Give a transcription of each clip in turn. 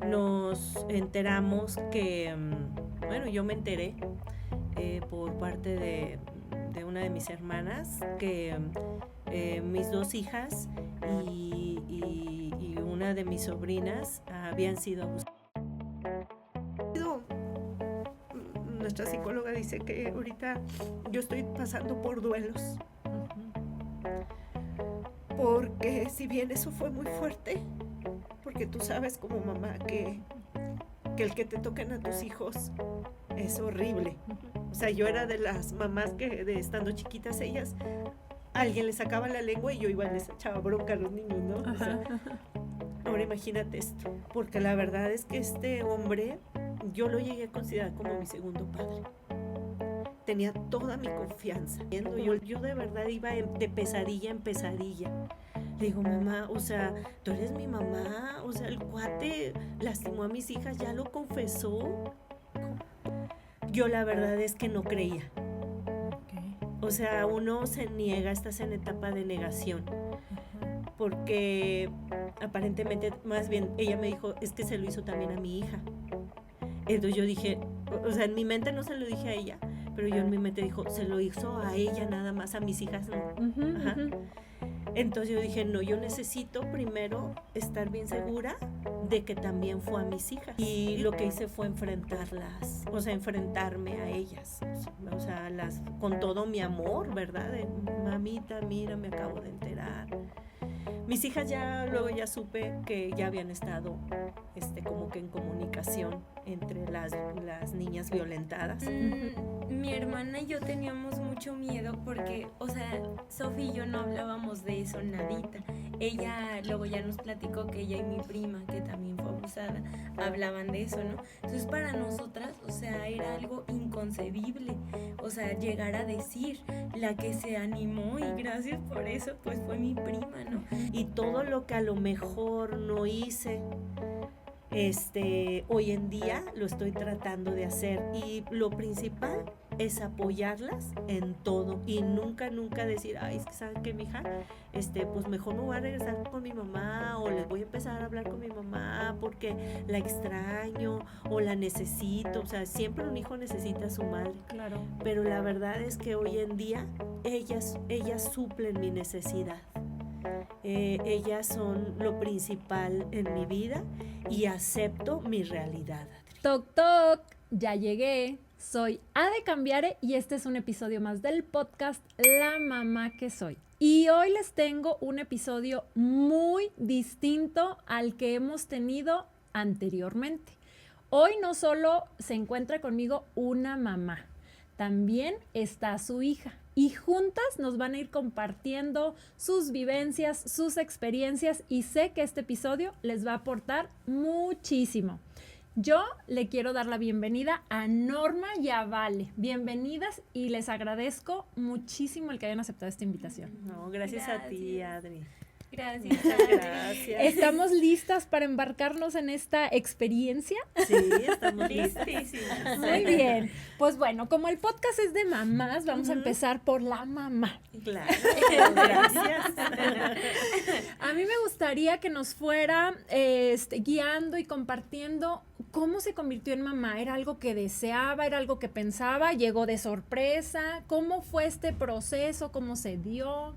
nos enteramos que, bueno, yo me enteré por parte de una de mis hermanas que mis 2 hijas y una de mis sobrinas habían sido abusadas. Nuestra psicóloga dice que ahorita yo estoy pasando por duelos. Porque si bien eso fue muy fuerte, porque tú sabes como mamá que el que te toquen a tus hijos es horrible. O sea, yo era de las mamás que de estando chiquitas ellas, alguien les sacaba la lengua y yo iba y les echaba bronca a los niños, ¿no? O sea, ahora imagínate esto, porque la verdad es que este hombre yo lo llegué a considerar como mi segundo padre. Tenía toda mi confianza. Yo de verdad iba de pesadilla en pesadilla. Le digo, mamá, o sea, tú eres mi mamá, o sea, el cuate lastimó a mis hijas, ya lo confesó. Yo la verdad es que no creía. O sea, uno se niega, estás en etapa de negación. Porque aparentemente, más bien, ella me dijo, es que se lo hizo también a mi hija. Entonces yo dije, o sea, en mi mente no se lo dije a ella, pero yo en mi mente dijo, se lo hizo a ella nada más, a mis hijas no. Ajá. Entonces yo dije, no, yo necesito primero estar bien segura de que también fue a mis hijas. Y lo que hice fue enfrentarlas, o sea, enfrentarme a ellas, o sea, con todo mi amor, ¿verdad? De, mamita, mira, me acabo de enterar. Mis hijas luego ya supe que ya habían estado como que en comunicación entre las niñas violentadas. Mi hermana y yo teníamos mucho miedo porque, o sea, Sofi y yo no hablábamos de eso nadita. Ella luego ya nos platicó que ella y mi prima, que también fue abusada, hablaban de eso, ¿no? Entonces para nosotras, o sea, era algo inconcebible, o sea, llegar a decir, la que se animó y gracias por eso, pues fue mi prima, ¿no? Y todo lo que a lo mejor no hice, hoy en día lo estoy tratando de hacer, y lo principal es apoyarlas en todo y nunca decir, ay, es que ¿saben qué, mija? Pues mejor me voy a regresar con mi mamá, o les voy a empezar a hablar con mi mamá porque la extraño o la necesito. O sea, siempre un hijo necesita a su madre. Claro. Pero la verdad es que hoy en día ellas suplen mi necesidad. Ellas son lo principal en mi vida y acepto mi realidad. Toc, toc, ya llegué. Soy Ade Cambiare y este es un episodio más del podcast La Mamá que Soy. Y hoy les tengo un episodio muy distinto al que hemos tenido anteriormente. Hoy no solo se encuentra conmigo una mamá, también está su hija. Y juntas nos van a ir compartiendo sus vivencias, sus experiencias, y sé que este episodio les va a aportar muchísimo. Yo le quiero dar la bienvenida a Norma y a Vale. Bienvenidas y les agradezco muchísimo el que hayan aceptado esta invitación. No, gracias a ti, Adri. Gracias. ¿Estamos listas para embarcarnos en esta experiencia? Sí, estamos listísimas. Muy bien. Pues bueno, como el podcast es de mamás, vamos a empezar por la mamá. Claro, gracias. A mí me gustaría que nos fuera guiando y compartiendo cómo se convirtió en mamá. ¿Era algo que deseaba? ¿Era algo que pensaba? ¿Llegó de sorpresa? ¿Cómo fue este proceso? ¿Cómo se dio?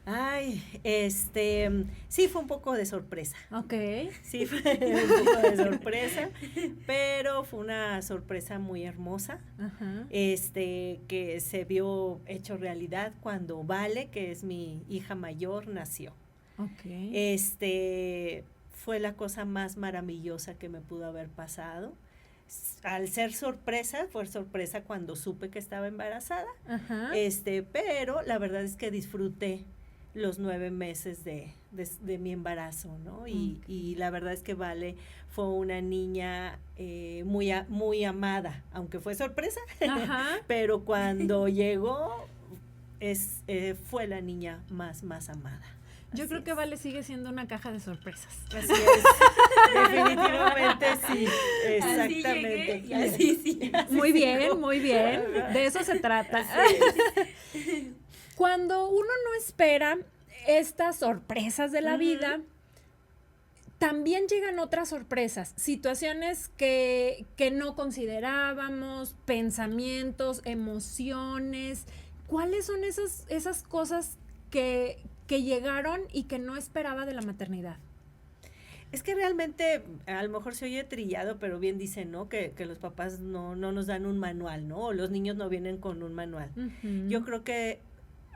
Ay, sí fue un poco de sorpresa. Ok. Sí fue un poco de sorpresa, pero fue una sorpresa muy hermosa. Ajá. Que se vio hecho realidad cuando Vale, que es mi hija mayor, nació. Ok. Fue la cosa más maravillosa que me pudo haber pasado. Al ser sorpresa, fue sorpresa cuando supe que estaba embarazada. Ajá. Pero la verdad es que disfruté los 9 meses de mi embarazo, ¿no? Y la verdad es que Vale fue una niña muy amada, aunque fue sorpresa. Ajá. Pero cuando llegó, fue la niña más amada. Yo creo que Vale sigue siendo una caja de sorpresas. Así es, definitivamente sí, exactamente. Así llegué y así sí. Muy bien, muy bien. De eso se trata. Cuando uno no espera estas sorpresas de la vida, también llegan otras sorpresas, situaciones que no considerábamos, pensamientos, emociones. ¿Cuáles son esas cosas que llegaron y que no esperaba de la maternidad? Es que realmente, a lo mejor se oye trillado, pero bien dicen, ¿no? Que los papás no nos dan un manual, ¿no? O los niños no vienen con un manual. Uh-huh. Yo creo que,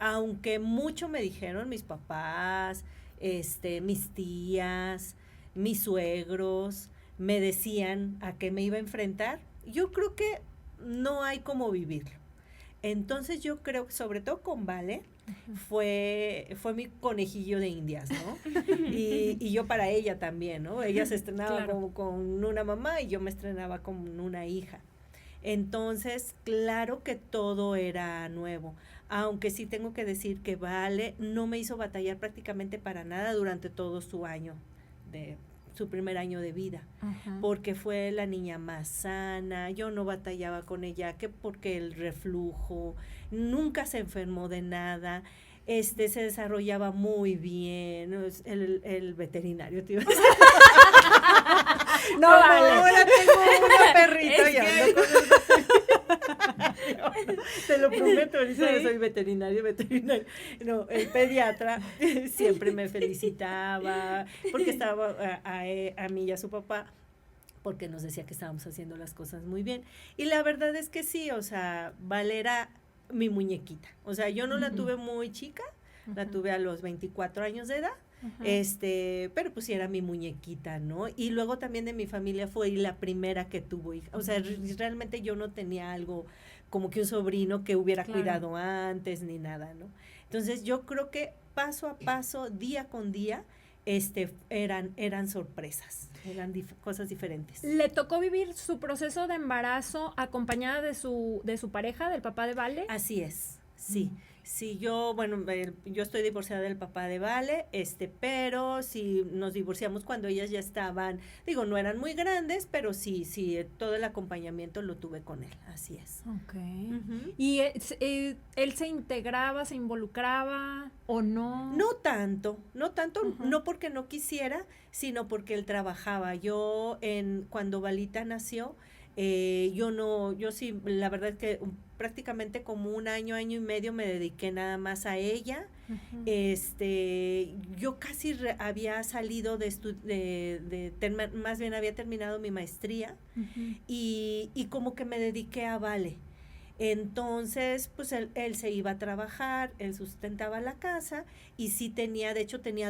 aunque mucho me dijeron mis papás, mis tías, mis suegros, me decían a qué me iba a enfrentar, yo creo que no hay cómo vivirlo. Entonces yo creo que sobre todo con Vale, fue mi conejillo de indias, ¿no? Y yo para ella también, ¿no? Ella se estrenaba Claro. con una mamá y yo me estrenaba con una hija. Entonces, claro que todo era nuevo, aunque sí tengo que decir que Vale no me hizo batallar prácticamente para nada durante todo su primer año de vida, Uh-huh. porque fue la niña más sana, yo no batallaba con ella, que porque el reflujo, nunca se enfermó de nada, se desarrollaba muy bien, el veterinario, tío. No vale. Ahora tengo una perrita Es y ando con te lo prometo, ahorita Sí. soy veterinario. No, el pediatra siempre me felicitaba porque estaba a mí y a su papá, porque nos decía que estábamos haciendo las cosas muy bien. Y la verdad es que sí, o sea, Vale era mi muñequita. O sea, yo no la tuve muy chica, la tuve a los 24 años de edad. Uh-huh. Pero pues sí era mi muñequita, ¿no? Y luego también de mi familia fue la primera que tuvo hija. O sea, realmente yo no tenía algo como que un sobrino que hubiera Claro. cuidado antes ni nada, ¿no? Entonces yo creo que paso a paso, día con día, eran sorpresas, eran cosas diferentes. ¿Le tocó vivir su proceso de embarazo acompañada de su pareja, del papá de Vale? Así es, sí. Sí, yo estoy divorciada del papá de Vale, pero sí nos divorciamos cuando ellas ya estaban, digo, no eran muy grandes, pero sí, todo el acompañamiento lo tuve con él, así es. Ok. Uh-huh. ¿Y él se integraba, se involucraba o no? No tanto, Uh-huh. no porque no quisiera, sino porque él trabajaba. Cuando Valita nació, yo sí, la verdad es que prácticamente como un año y medio me dediqué nada más a ella. Uh-huh. Yo casi había salido más bien había terminado mi maestría. Uh-huh. y como que me dediqué a Vale. Entonces, pues él se iba a trabajar, él sustentaba la casa y sí tenía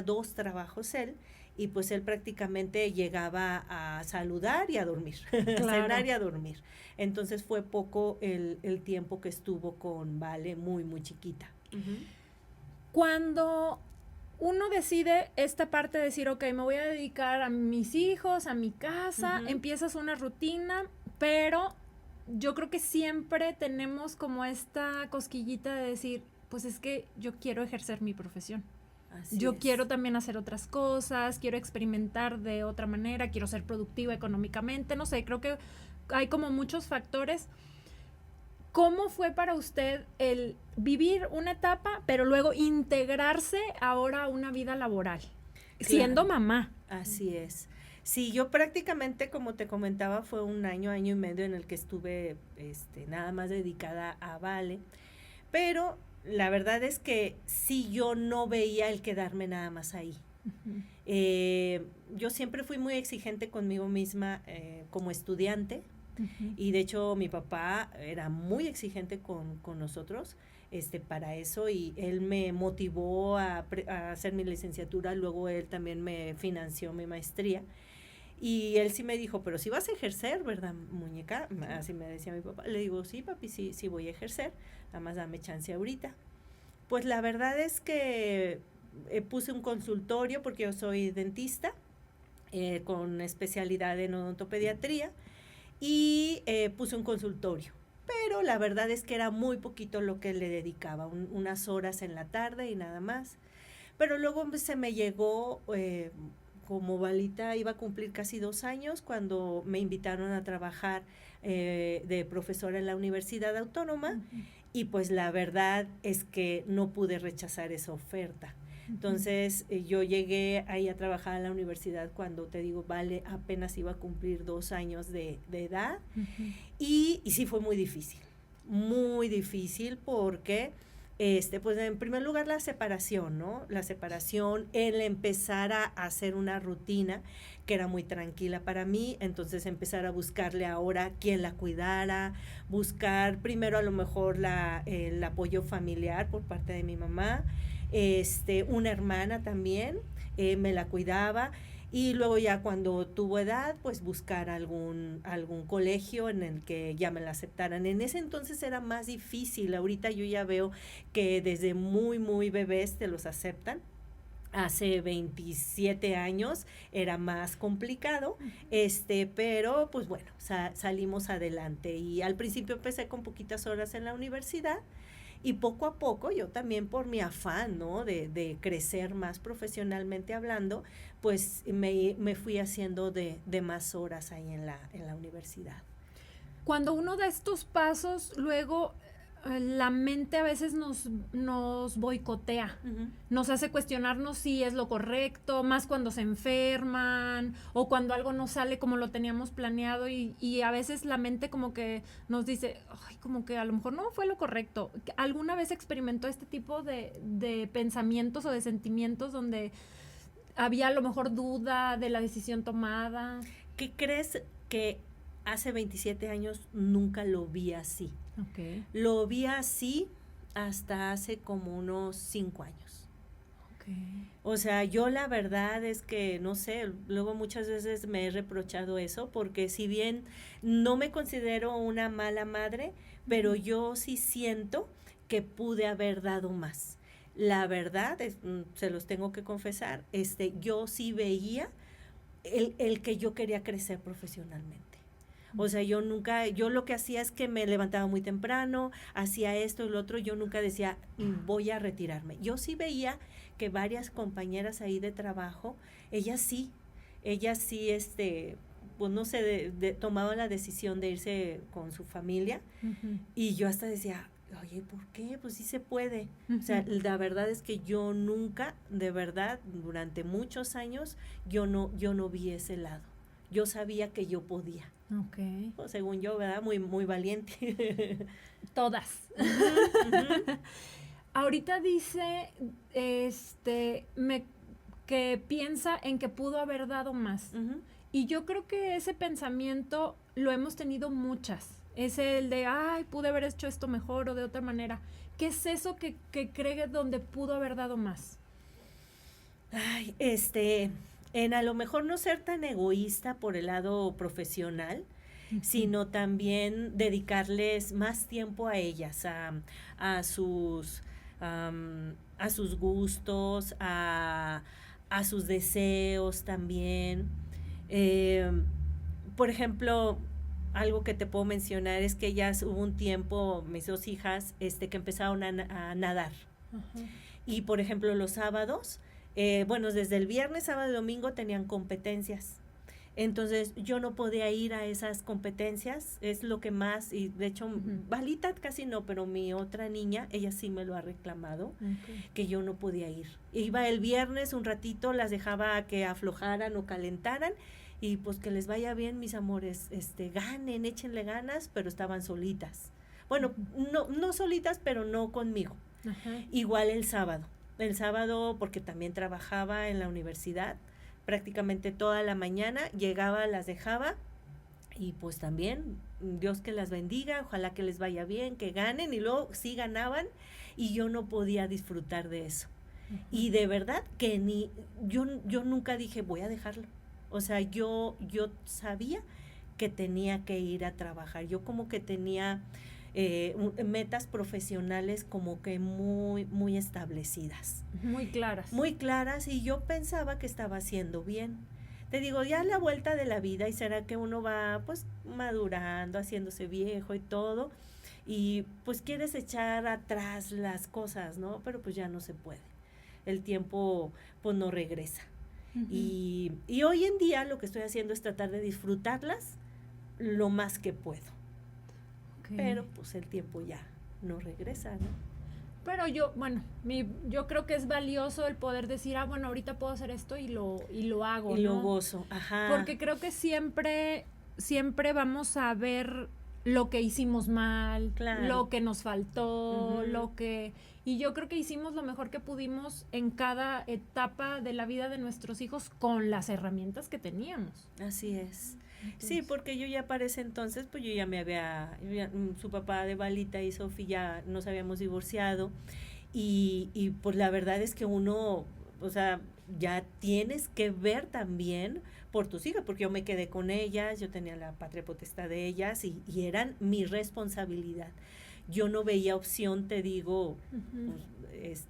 2 trabajos él, y pues él prácticamente llegaba a saludar y a dormir, Claro. a cenar y a dormir. Entonces fue poco el tiempo que estuvo con Vale, muy, muy chiquita. Uh-huh. Cuando uno decide esta parte de decir, ok, me voy a dedicar a mis hijos, a mi casa, Uh-huh. empiezas una rutina, pero yo creo que siempre tenemos como esta cosquillita de decir, pues es que yo quiero ejercer mi profesión. Yo quiero también hacer otras cosas, quiero experimentar de otra manera, quiero ser productiva económicamente, no sé, creo que hay como muchos factores. ¿Cómo fue para usted el vivir una etapa, pero luego integrarse ahora a una vida laboral, siendo mamá? Así es. Sí, yo prácticamente, como te comentaba, fue un año y medio en el que estuve nada más dedicada a Vale, pero la verdad es que sí, yo no veía el quedarme nada más ahí. Uh-huh. Yo siempre fui muy exigente conmigo misma como estudiante. Uh-huh. Y de hecho mi papá era muy exigente con nosotros para eso, y él me motivó a hacer mi licenciatura, luego él también me financió mi maestría. Y él sí me dijo, pero sí vas a ejercer, ¿verdad, muñeca? Así me decía mi papá. Le digo, sí, papi, sí voy a ejercer, nada más dame chance ahorita. Pues la verdad es que puse un consultorio, porque yo soy dentista, con especialidad en odontopediatría, y puse un consultorio. Pero la verdad es que era muy poquito lo que le dedicaba, unas horas en la tarde y nada más. Pero luego se me llegó... como Valita iba a cumplir casi 2 años, cuando me invitaron a trabajar de profesora en la Universidad Autónoma. Uh-huh. Y pues la verdad es que no pude rechazar esa oferta. Entonces, yo llegué ahí a trabajar a la universidad cuando, te digo, Vale apenas iba a cumplir 2 años de edad. Y sí fue muy difícil porque, pues en primer lugar la separación, ¿no? La separación, el empezar a hacer una rutina que era muy tranquila para mí, entonces empezar a buscarle ahora quién la cuidara, buscar primero a lo mejor el apoyo familiar por parte de mi mamá, una hermana también me la cuidaba, y luego ya cuando tuvo edad, pues buscar algún colegio en el que ya me la aceptaran. En ese entonces era más difícil, ahorita yo ya veo que desde muy, muy bebés te los aceptan. Hace 27 años era más complicado, pero pues bueno, salimos adelante, y al principio empecé con poquitas horas en la universidad, y poco a poco yo también por mi afán, ¿no? de crecer más profesionalmente hablando, pues me fui haciendo de más horas ahí en la universidad. Cuando uno da estos pasos, luego la mente a veces nos boicotea, nos hace cuestionarnos si es lo correcto, más cuando se enferman o cuando algo no sale como lo teníamos planeado, y a veces la mente como que nos dice, ay, como que a lo mejor no fue lo correcto. ¿Alguna vez experimentó este tipo de pensamientos o de sentimientos donde había a lo mejor duda de la decisión tomada? ¿Qué crees? Que hace 27 años nunca lo vi así. Okay. Lo vi así hasta hace como unos 5 años. Okay. O sea, yo la verdad es que, no sé, luego muchas veces me he reprochado eso, porque si bien no me considero una mala madre, pero yo sí siento que pude haber dado más. La verdad, se los tengo que confesar, yo sí veía el que yo quería crecer profesionalmente. O sea, yo lo que hacía es que me levantaba muy temprano, hacía esto y lo otro, yo nunca decía, voy a retirarme. Yo sí veía que varias compañeras ahí de trabajo, ellas sí, pues no sé, tomaban la decisión de irse con su familia, y yo hasta decía, oye, ¿por qué? Pues sí se puede. O sea, la verdad es que yo nunca, de verdad, durante muchos años, yo no vi ese lado. Yo sabía que yo podía. Okay. Pues, según yo, ¿verdad? Muy, muy valiente. Todas. Ahorita dice que piensa en que pudo haber dado más. Y yo creo que ese pensamiento lo hemos tenido muchas. Es el de, ay, pude haber hecho esto mejor o de otra manera. ¿Qué es eso que cree donde pudo haber dado más? Ay, en a lo mejor no ser tan egoísta por el lado profesional, sino también dedicarles más tiempo a ellas, a sus gustos, a sus deseos también. Por ejemplo, algo que te puedo mencionar es que ellas, hubo un tiempo, mis 2 hijas, que empezaron a nadar. Y por ejemplo, los sábados, desde el viernes, sábado y domingo tenían competencias. Entonces yo no podía ir a esas competencias, es lo que más, y de hecho Valita casi no, pero mi otra niña, ella sí me lo ha reclamado, que yo no podía ir. Iba el viernes un ratito, las dejaba que aflojaran o calentaran, y pues que les vaya bien, mis amores, ganen, échenle ganas, pero estaban solitas. Bueno, no solitas, pero no conmigo. Igual el sábado, porque también trabajaba en la universidad, prácticamente toda la mañana, llegaba, las dejaba, y pues también, Dios que las bendiga, ojalá que les vaya bien, que ganen, y luego sí ganaban, y yo no podía disfrutar de eso. Y de verdad que yo nunca dije, voy a dejarlo. O sea, yo sabía que tenía que ir a trabajar, yo como que tenía metas profesionales como que muy, muy establecidas. Muy claras. Muy claras, y yo pensaba que estaba haciendo bien. Te digo, ya la vuelta de la vida, y será que uno va pues madurando, haciéndose viejo y todo, y pues quieres echar atrás las cosas, ¿no? Pero pues ya no se puede. El tiempo pues no regresa. Y hoy en día lo que estoy haciendo es tratar de disfrutarlas lo más que puedo. Pero pues el tiempo ya no regresa, ¿no? Pero yo creo que es valioso el poder decir, bueno, ahorita puedo hacer esto y lo hago, Y ¿no? lo gozo, ajá. Porque creo que siempre vamos a ver lo que hicimos mal, Claro. lo que nos faltó, Ujú. y yo creo que hicimos lo mejor que pudimos en cada etapa de la vida de nuestros hijos con las herramientas que teníamos. Así es. Entonces, Sí, porque yo ya para ese entonces, pues yo ya su papá de Balita y Sofi ya nos habíamos divorciado y pues la verdad es que uno, o sea, ya tienes que ver también por tus hijas, porque yo me quedé con ellas, yo tenía la patria potestad de ellas y eran mi responsabilidad. Yo no veía opción, te digo, pues,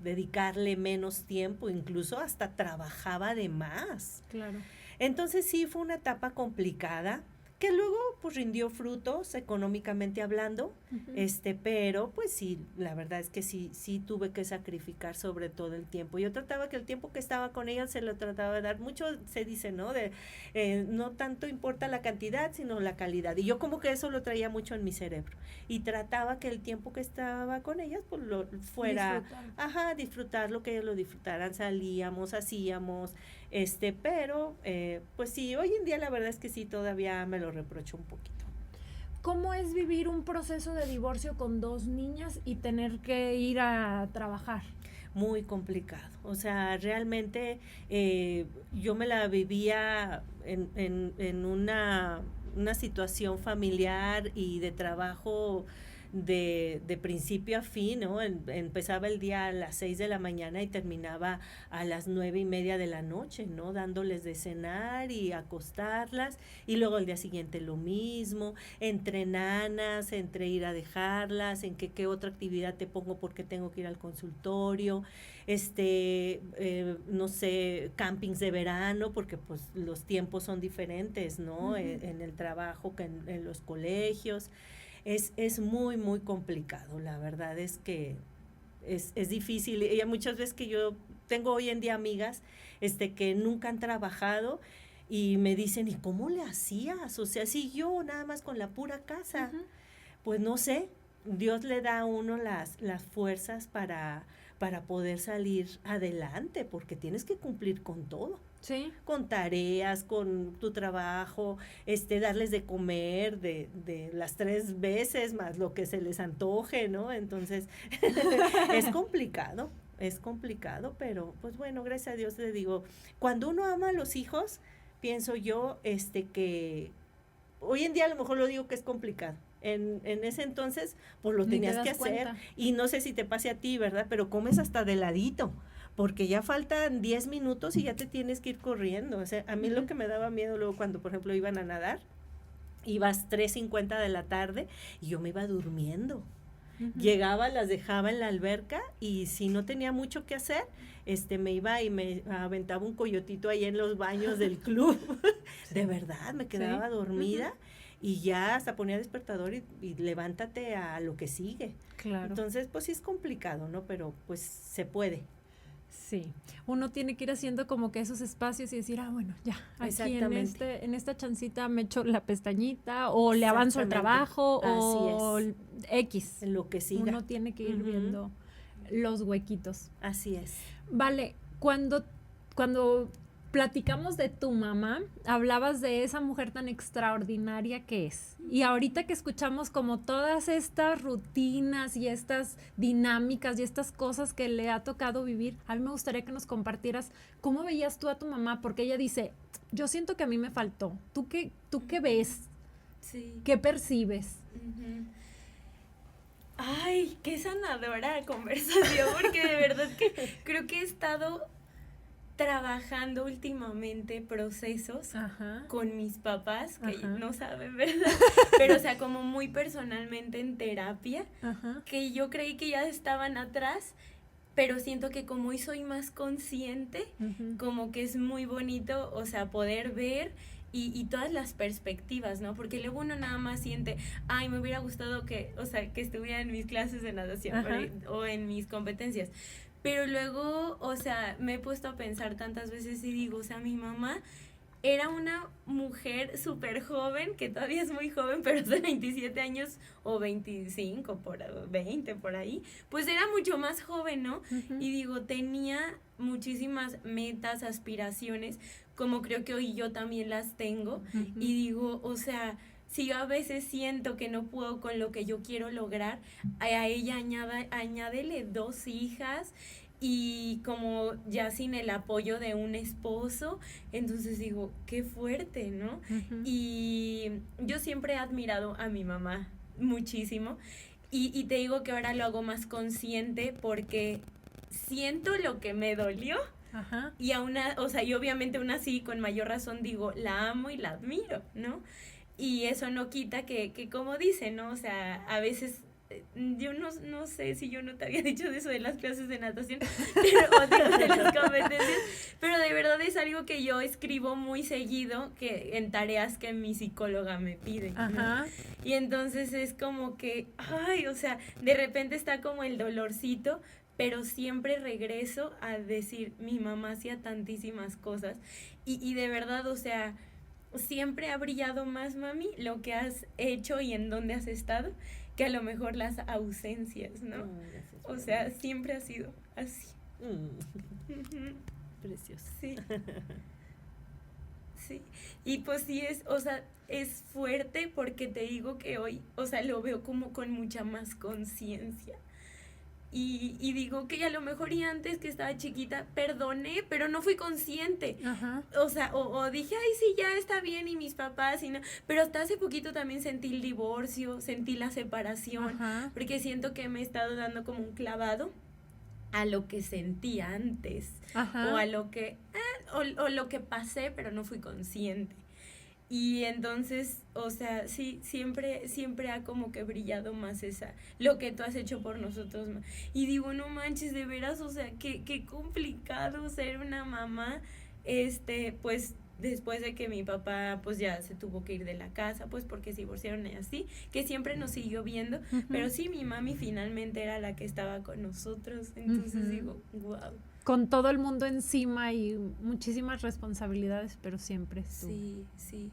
dedicarle menos tiempo, incluso hasta trabajaba de más. claro. Entonces sí fue una etapa complicada, que luego pues rindió frutos económicamente hablando, pero pues sí, la verdad es que sí tuve que sacrificar sobre todo el tiempo. Yo trataba que el tiempo que estaba con ella se lo trataba de dar, mucho se dice, ¿no? No tanto importa la cantidad, sino la calidad. Y yo como que eso lo traía mucho en mi cerebro. Y trataba que el tiempo que estaba con ellas, pues lo fuera, disfrutar lo que ellos lo disfrutaran, salíamos, hacíamos, pero pues sí, hoy en día la verdad es que sí, todavía me lo reprocho un poquito. ¿Cómo es vivir un proceso de divorcio con 2 niñas y tener que ir a trabajar? Muy complicado, o sea, realmente yo me la vivía en una situación familiar y de trabajo de principio a fin, ¿no? Empezaba el día a las 6 de la mañana y terminaba a las 9:30 de la noche, ¿no? Dándoles de cenar y acostarlas, y luego al día siguiente lo mismo, entre nanas, entre ir a dejarlas, en qué otra actividad te pongo porque tengo que ir al consultorio, no sé, campings de verano, porque pues los tiempos son diferentes, ¿no? En el trabajo que en los colegios. Es muy, muy complicado, la verdad es que es difícil. Y muchas veces que yo tengo hoy en día amigas que nunca han trabajado y me dicen, ¿y cómo le hacías? O sea, si yo nada más con la pura casa, pues no sé, Dios le da a uno las fuerzas para poder salir adelante, porque tienes que cumplir con todo. Sí. Con tareas, con tu trabajo, darles de comer de las 3 veces más lo que se les antoje, ¿no? Entonces, es complicado, pero pues bueno, gracias a Dios le digo, cuando uno ama a los hijos, pienso yo, que hoy en día a lo mejor lo digo que es complicado. En ese entonces, pues lo tenías que hacer. Cuenta. Y no sé si te pase a ti, ¿verdad? Pero comes hasta de ladito, porque ya faltan 10 minutos y ya te tienes que ir corriendo. O sea, a mí lo que me daba miedo luego cuando, por ejemplo, iban a nadar, ibas 3:50 de la tarde y yo me iba durmiendo. Llegaba, las dejaba en la alberca y si no tenía mucho que hacer, me iba y me aventaba un coyotito ahí en los baños del club. De verdad, me quedaba dormida. Y ya hasta ponía despertador y levántate a lo que sigue. Claro. Entonces, pues sí es complicado, ¿no? Pero pues se puede. Sí, uno tiene que ir haciendo como que esos espacios y decir, bueno, ya, aquí en esta chancita me echo la pestañita o le avanzo el trabajo o X. En lo que siga. Uno tiene que ir viendo los huequitos. Así es. Vale, cuando platicamos de tu mamá, hablabas de esa mujer tan extraordinaria que es. Y ahorita que escuchamos como todas estas rutinas y estas dinámicas y estas cosas que le ha tocado vivir, a mí me gustaría que nos compartieras cómo veías tú a tu mamá, porque ella dice, yo siento que a mí me faltó. ¿Tú qué ves? Sí. ¿Qué percibes? Ay, qué sanadora conversación, porque de verdad que creo que he estado trabajando últimamente procesos con mis papás, que no saben, ¿verdad? Pero, o sea, como muy personalmente en terapia, que yo creí que ya estaban atrás, pero siento que como hoy soy más consciente, como que es muy bonito, o sea, poder ver y todas las perspectivas, ¿no? Porque luego uno nada más siente, ay, me hubiera gustado que estuviera en mis clases de natación o en mis competencias. Pero luego, o sea, me he puesto a pensar tantas veces y digo, o sea, mi mamá era una mujer súper joven, que todavía es muy joven, pero de 27 años o 25, 20 por ahí, pues era mucho más joven, ¿no? Ujú. Y digo, tenía muchísimas metas, aspiraciones, como creo que hoy yo también las tengo. Ujú. Y digo, o sea, si yo a veces siento que no puedo con lo que yo quiero lograr, a ella añádele 2 hijas y como ya sin el apoyo de un esposo, entonces digo, qué fuerte, ¿no? Ujú. Y yo siempre he admirado a mi mamá muchísimo y te digo que ahora lo hago más consciente porque siento lo que me dolió. Ajá. Y o sea, y obviamente aún así con mayor razón digo, la amo y la admiro, ¿no? Y eso no quita que como dice, ¿no? O sea, a veces yo no sé si yo no te había dicho de eso de las clases de natación, pero, o digo, de las competencias, pero de verdad es algo que yo escribo muy seguido que en tareas que mi psicóloga me pide, ¿no? Ajá. Y entonces es como que, ay, o sea, de repente está como el dolorcito, pero siempre regreso a decir, mi mamá hacía tantísimas cosas y de verdad, o sea, siempre ha brillado más, mami, lo que has hecho y en dónde has estado, que a lo mejor las ausencias, ¿no? Gracias, O sea, siempre ha sido así. Ujú. precioso. Sí. Sí. Y pues sí o sea, es fuerte porque te digo que hoy, o sea, lo veo como con mucha más conciencia. Y digo que a lo mejor y antes que estaba chiquita perdoné, pero no fui consciente. Ajá. O sea, o dije, ay, sí, ya está bien, y mis papás, y no. Pero hasta hace poquito también sentí el divorcio, sentí la separación, Ajá. porque siento que me he estado dando como un clavado a lo que sentí antes, Ajá. o a lo que, o lo que pasé, pero no fui consciente. Y entonces, o sea, sí, siempre ha como que brillado más lo que tú has hecho por nosotros. Y digo, no manches, de veras, o sea, qué complicado ser una mamá, pues, después de que mi papá, pues, ya se tuvo que ir de la casa, pues, porque se divorciaron y así, que siempre nos siguió viendo, Ujú. pero sí, mi mami finalmente era la que estaba con nosotros, entonces Ujú. digo, wow. Con todo el mundo encima y muchísimas responsabilidades, pero siempre estuvo. Sí,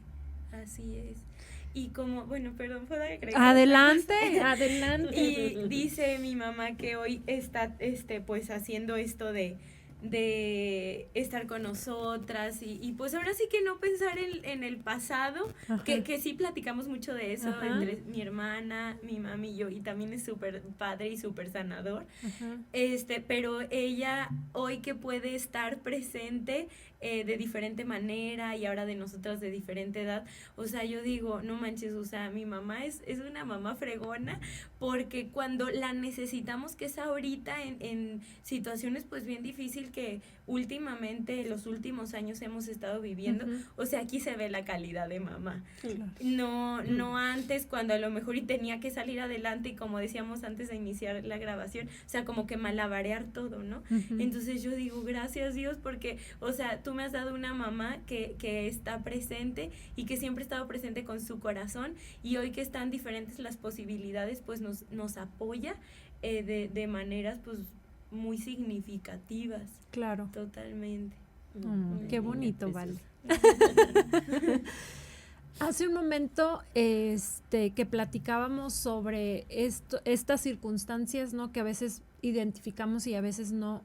así es. Y como, bueno, perdón, ¿puedo agregar? Adelante, adelante. Y dice mi mamá que hoy está, pues haciendo esto de estar con nosotras y pues ahora sí que no pensar en el pasado, Ajá. que sí platicamos mucho de eso Ajá. entre mi hermana, mi mami y yo, y también es súper padre y súper sanador. Ajá. Pero ella hoy que puede estar presente de diferente manera y ahora de nosotras de diferente edad, o sea, yo digo, no manches, o sea, mi mamá es una mamá fregona porque cuando la necesitamos, que es ahorita en situaciones pues bien difícil que últimamente, los últimos años hemos estado viviendo, Ujú. o sea, aquí se ve la calidad de mamá. Claro. No antes cuando a lo mejor y tenía que salir adelante y como decíamos antes de iniciar la grabación, o sea, como que malabarear todo, ¿no? Ujú. Entonces yo digo, gracias Dios, porque, o sea, tú me has dado una mamá que está presente y que siempre ha estado presente con su corazón y hoy que están diferentes las posibilidades, pues nos apoya de maneras pues muy significativas. Claro. Totalmente. Qué bonito, preciosa. Vale. Hace un momento que platicábamos sobre estas circunstancias, ¿no? Que a veces identificamos y a veces no.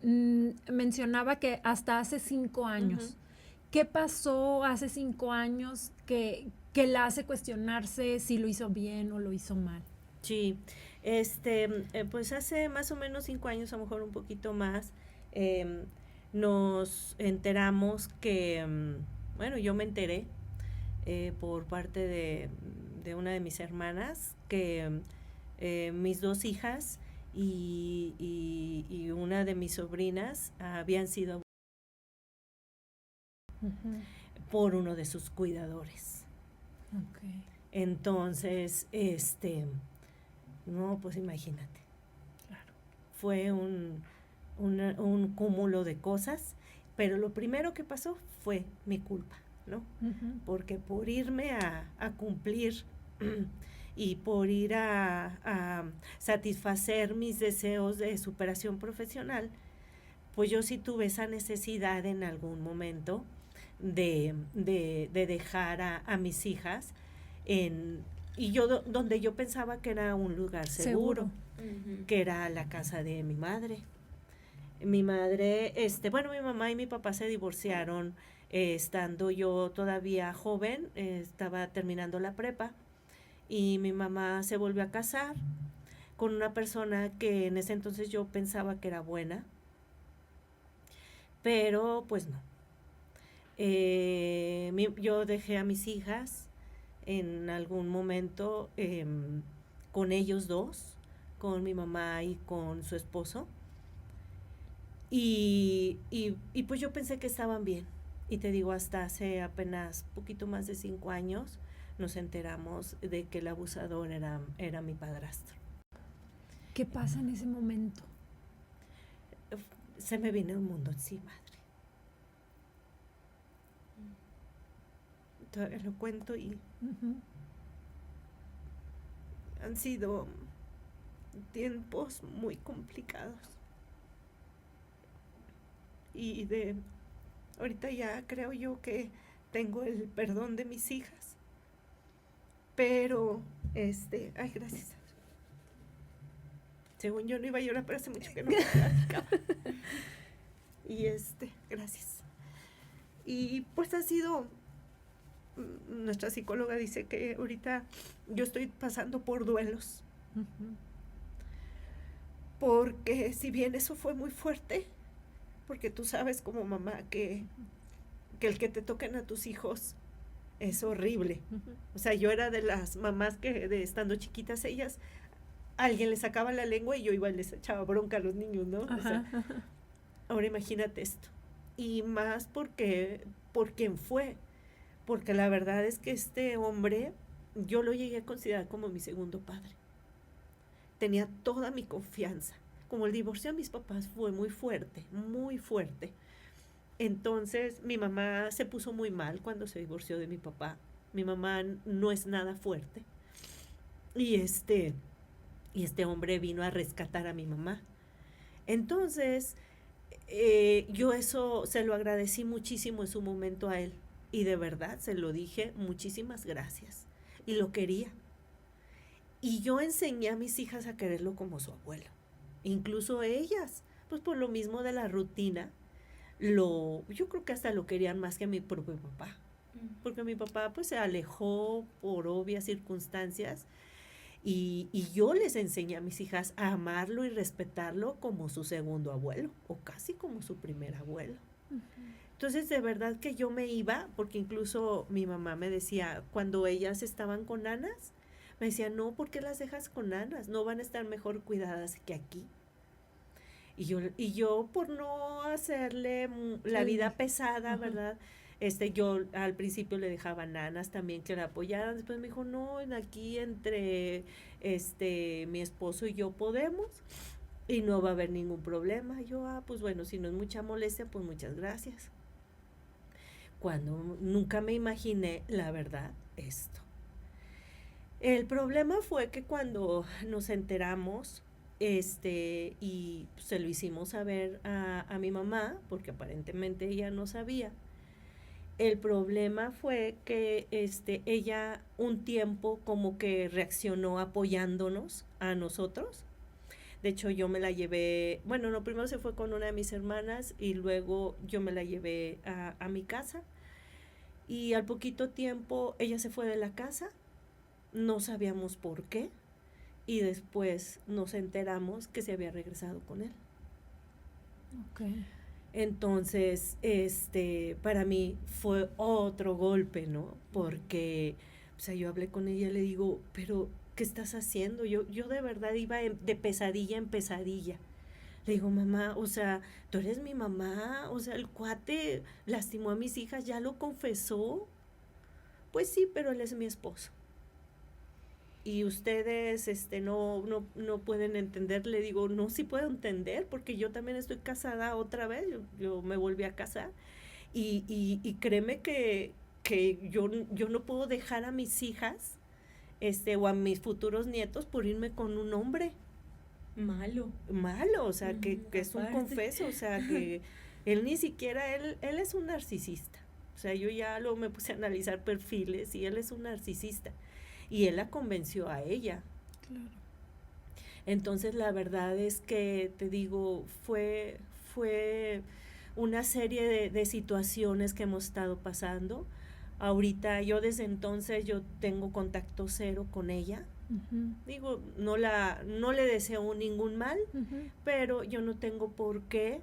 Mencionaba que hasta hace 5 años. Ujú. ¿Qué pasó hace 5 años que la hace cuestionarse si lo hizo bien o lo hizo mal? Sí, pues hace más o menos 5 años, a lo mejor un poquito más, nos enteramos que, bueno, yo me enteré por parte de una de mis hermanas que mis 2 hijas y una de mis sobrinas habían sido Ujú. por uno de sus cuidadores. Okay. Entonces, no, pues imagínate. Claro. Fue un cúmulo de cosas, pero lo primero que pasó fue mi culpa, ¿no? Ujú. Porque por irme a cumplir y por ir a satisfacer mis deseos de superación profesional, pues yo sí tuve esa necesidad en algún momento de dejar a mis hijas donde yo pensaba que era un lugar seguro. Que era la casa de mi madre. Mi madre, bueno, mi mamá y mi papá se divorciaron estando yo todavía joven, estaba terminando la prepa, y mi mamá se volvió a casar con una persona que en ese entonces yo pensaba que era buena, pero pues no. Yo dejé a mis hijas en algún momento con ellos dos, con mi mamá y con su esposo, y pues yo pensé que estaban bien, y te digo, hasta hace apenas poquito más de 5 años nos enteramos de que el abusador era mi padrastro. ¿Qué pasa en ese momento? Se me vino el mundo encima, madre. Todavía lo cuento y han sido tiempos muy complicados. Y ahorita ya creo yo que tengo el perdón de mis hijas. Pero, ay, gracias. Según yo no iba a llorar, pero hace mucho que no me platicaba. Y gracias. Y pues ha sido, nuestra psicóloga dice que ahorita yo estoy pasando por duelos. Porque si bien eso fue muy fuerte, porque tú sabes como mamá que el que te toquen a tus hijos es horrible. O sea, yo era de las mamás que estando chiquitas ellas, alguien les sacaba la lengua y yo iba y les echaba bronca a los niños, ¿no? O sea, ahora imagínate esto. Y más por quién fue. Porque la verdad es que este hombre, yo lo llegué a considerar como mi segundo padre. Tenía toda mi confianza. Como el divorcio de mis papás fue muy fuerte, muy fuerte. Entonces mi mamá se puso muy mal cuando se divorció de mi papá. Mi mamá no es nada fuerte. Y este hombre vino a rescatar a mi mamá. Entonces, yo eso se lo agradecí muchísimo en su momento a él. Y de verdad se lo dije, muchísimas gracias. Y lo quería. Y yo enseñé a mis hijas a quererlo como su abuelo. Incluso ellas, pues por lo mismo de la rutina, yo creo que hasta lo querían más que a mi propio papá. Porque mi papá pues se alejó por obvias circunstancias. Y yo les enseñé a mis hijas a amarlo y respetarlo como su segundo abuelo, o casi como su primer abuelo. Entonces, de verdad que yo me iba, porque incluso mi mamá me decía, cuando ellas estaban con nanas, me decía, no, ¿por qué las dejas con nanas? No van a estar mejor cuidadas que aquí. Y yo por no hacerle la vida pesada, ¿verdad? Yo al principio le dejaba nanas también que la apoyaran. Después me dijo, no, aquí entre mi esposo y yo podemos y no va a haber ningún problema. Yo, pues bueno, si no es mucha molestia, pues muchas gracias. Cuando nunca me imaginé, la verdad, esto. El problema fue que cuando nos enteramos, y se lo hicimos saber a mi mamá, porque aparentemente ella no sabía. El problema fue que ella un tiempo como que reaccionó apoyándonos a nosotros. De hecho, yo me la llevé, bueno, no, primero se fue con una de mis hermanas y luego yo me la llevé a mi casa. Y al poquito tiempo ella se fue de la casa, no sabíamos por qué. Y después nos enteramos que se había regresado con él. Okay. Entonces, para mí fue otro golpe, ¿no? Porque, o sea, yo hablé con ella y le digo, pero, ¿qué estás haciendo? Yo de verdad iba de pesadilla en pesadilla. Le digo, mamá, o sea, tú eres mi mamá, o sea, el cuate lastimó a mis hijas, ya lo confesó. Pues sí, pero él es mi esposo. Y ustedes no pueden entender. Le digo, no, sí puedo entender, porque yo también estoy casada otra vez, yo me volví a casar, y créeme que yo no puedo dejar a mis hijas o a mis futuros nietos por irme con un hombre malo, o sea, que es un confeso, o sea, que él ni siquiera, él es un narcisista, O sea, yo ya luego me puse a analizar perfiles y él es un narcisista. Y él la convenció a ella. Claro. Entonces, la verdad es que, te digo, fue una serie de situaciones que hemos estado pasando. Ahorita, yo desde entonces, yo tengo contacto cero con ella. Ujú. Digo, no le deseo ningún mal, Ujú. pero yo no tengo por qué.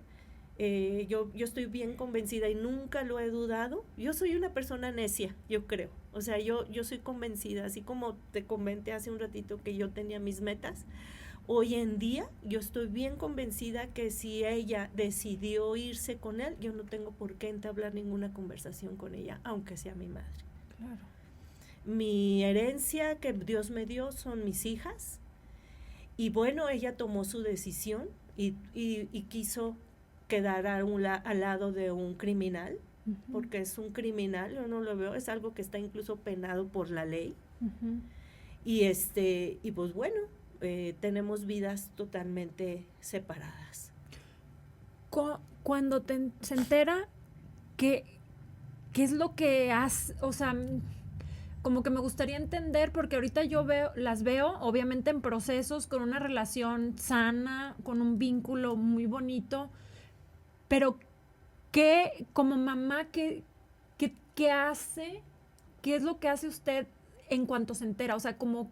Yo estoy bien convencida y nunca lo he dudado. Yo soy una persona necia, yo creo. O sea, yo soy convencida, así como te comenté hace un ratito que yo tenía mis metas. Hoy en día yo estoy bien convencida que si ella decidió irse con él, yo no tengo por qué entablar ninguna conversación con ella, aunque sea mi madre. Claro. Mi herencia que Dios me dio son mis hijas. Y bueno, ella tomó su decisión y quiso quedar al lado de un criminal, Ujú. porque es un criminal, yo no lo veo, es algo que está incluso penado por la ley. Ujú. Y pues bueno, tenemos vidas totalmente separadas. Cuando se entera, ¿qué es lo que hace? O sea, como que me gustaría entender, porque ahorita las veo obviamente en procesos, con una relación sana, con un vínculo muy bonito, pero como mamá, ¿qué hace? ¿Qué es lo que hace usted en cuanto se entera? O sea, como,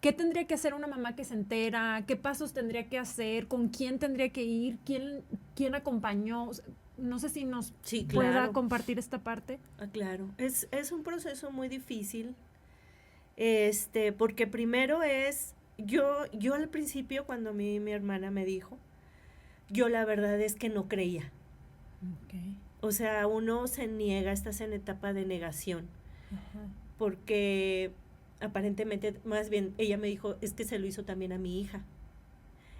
¿qué tendría que hacer una mamá que se entera? ¿Qué pasos tendría que hacer? ¿Con quién tendría que ir? ¿Quién acompañó? O sea, no sé si nos Sí, pueda claro. compartir esta parte. Claro, es un proceso muy difícil, porque primero yo al principio cuando mi hermana me dijo, yo la verdad es que no creía. Okay. O sea, uno se niega, estás en etapa de negación, Ajá. porque aparentemente, más bien, ella me dijo, es que se lo hizo también a mi hija.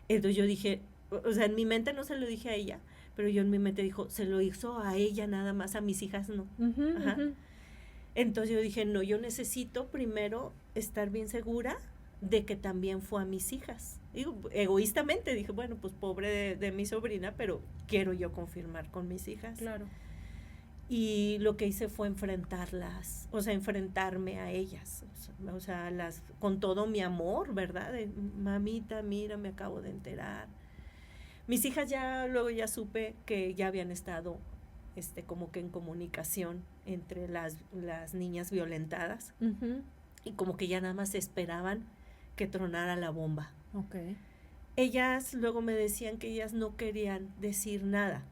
Entonces yo dije, o sea, en mi mente no se lo dije a ella, pero yo en mi mente dijo, se lo hizo a ella nada más, a mis hijas no. Uh-huh, Ajá. uh-huh. Entonces yo dije, no, yo necesito primero estar bien segura de que también fue a mis hijas. Digo, egoístamente dije, bueno, pues pobre de mi sobrina, pero quiero yo confirmar con mis hijas. Claro. Y lo que hice fue enfrentarlas, o sea, enfrentarme a ellas, o sea, con todo mi amor, ¿verdad? De, mamita, mira, me acabo de enterar. Mis hijas luego ya supe que ya habían estado como que en comunicación entre las niñas violentadas, Uh-huh. y como que ya nada más esperaban que tronara la bomba. Okay. Ellas luego me decían que ellas no querían decir nada,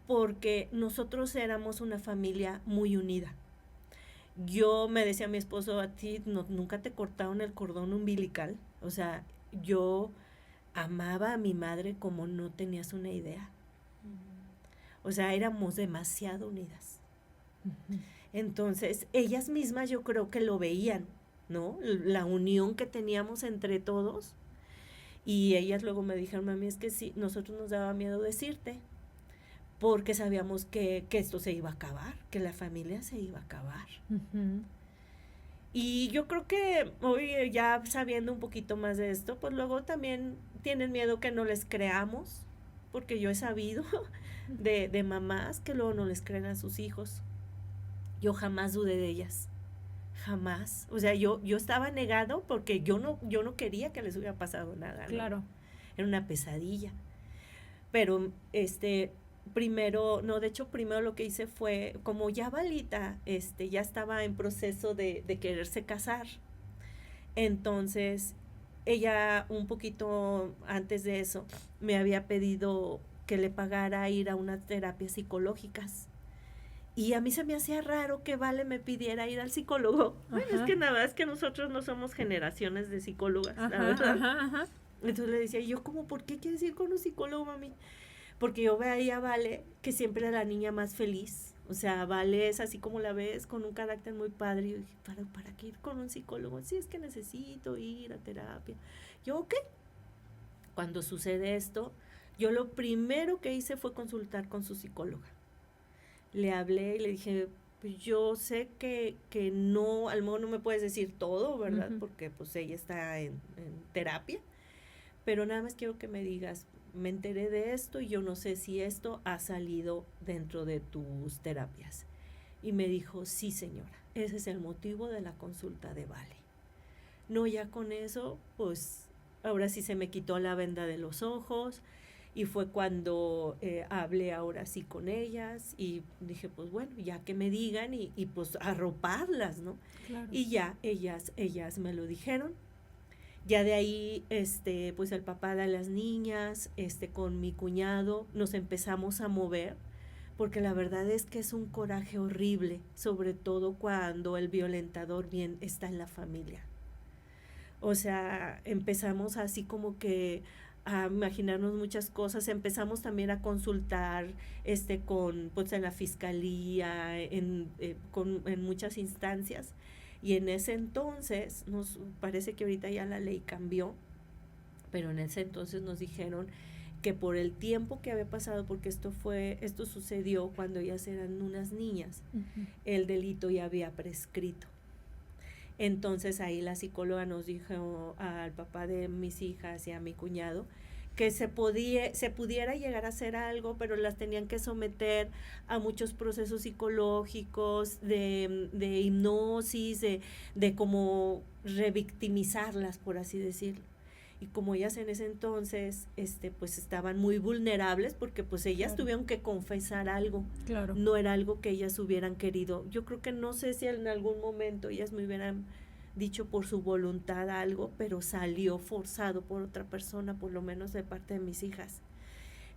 porque nosotros éramos una familia muy unida. Yo me decía a mi esposo, a ti nunca te cortaron el cordón umbilical. O sea, yo amaba a mi madre como no tenías una idea. O sea, éramos demasiado unidas. Uh-huh. Entonces, ellas mismas yo creo que lo veían, ¿no? La unión que teníamos entre todos. Y ellas luego me dijeron, mami, es que sí, nosotros nos daba miedo decirte, porque sabíamos que esto se iba a acabar, que la familia se iba a acabar. Uh-huh. Y yo creo que hoy, ya sabiendo un poquito más de esto, pues luego también tienen miedo que no les creamos, porque yo he sabido de mamás que luego no les creen a sus hijos. Yo jamás dudé de ellas, jamás. O sea, yo estaba negado porque yo no quería que les hubiera pasado nada, ¿no? Claro. Era una pesadilla. Pero primero lo que hice fue, como ya Valita ya estaba en proceso de quererse casar, entonces ella un poquito antes de eso me había pedido que le pagara ir a unas terapias psicológicas. Y a mí se me hacía raro que Vale me pidiera ir al psicólogo. Bueno, es que nada, es que nosotros no somos generaciones de psicólogas, la verdad. Ajá. Entonces le decía, yo como, ¿por qué quieres ir con un psicólogo, mami? Porque yo veía a Vale que siempre era la niña más feliz. O sea, Vale es así como la ves, con un carácter muy padre. Y yo dije, ¿para qué ir con un psicólogo? Sí, es que necesito ir a terapia. Yo, ok. Cuando sucede esto, yo lo primero que hice fue consultar con su psicóloga. Le hablé y le dije, pues yo sé que no, a lo mejor no me puedes decir todo, ¿verdad? Uh-huh. Porque pues ella está en terapia. Pero nada más quiero que me digas, me enteré de esto y yo no sé si esto ha salido dentro de tus terapias. Y me dijo, sí señora, ese es el motivo de la consulta de Vale. No, ya con eso, pues ahora sí se me quitó la venda de los ojos y fue cuando hablé ahora sí con ellas y dije, pues bueno, ya que me digan y pues arroparlas, ¿no? Claro. Y ya ellas me lo dijeron. Ya de ahí, pues el papá de las niñas, con mi cuñado, nos empezamos a mover, porque la verdad es que es un coraje horrible, sobre todo cuando el violentador bien está en la familia. O sea, empezamos así como que a imaginarnos muchas cosas, empezamos también a consultar pues en la fiscalía, en muchas instancias, y en ese entonces nos parece que ahorita ya la ley cambió, pero en ese entonces nos dijeron que por el tiempo que había pasado, porque esto sucedió cuando ellas eran unas niñas, el delito ya había prescrito. Entonces ahí la psicóloga nos dijo al papá de mis hijas y a mi cuñado que se pudiera llegar a hacer algo, pero las tenían que someter a muchos procesos psicológicos, de hipnosis, de como revictimizarlas, por así decirlo. Y como ellas en ese entonces pues estaban muy vulnerables, porque pues ellas tuvieron que confesar algo. Claro. No era algo que ellas hubieran querido. Yo creo que no sé si en algún momento ellas me hubieran dicho por su voluntad algo, pero salió forzado por otra persona, por lo menos de parte de mis hijas.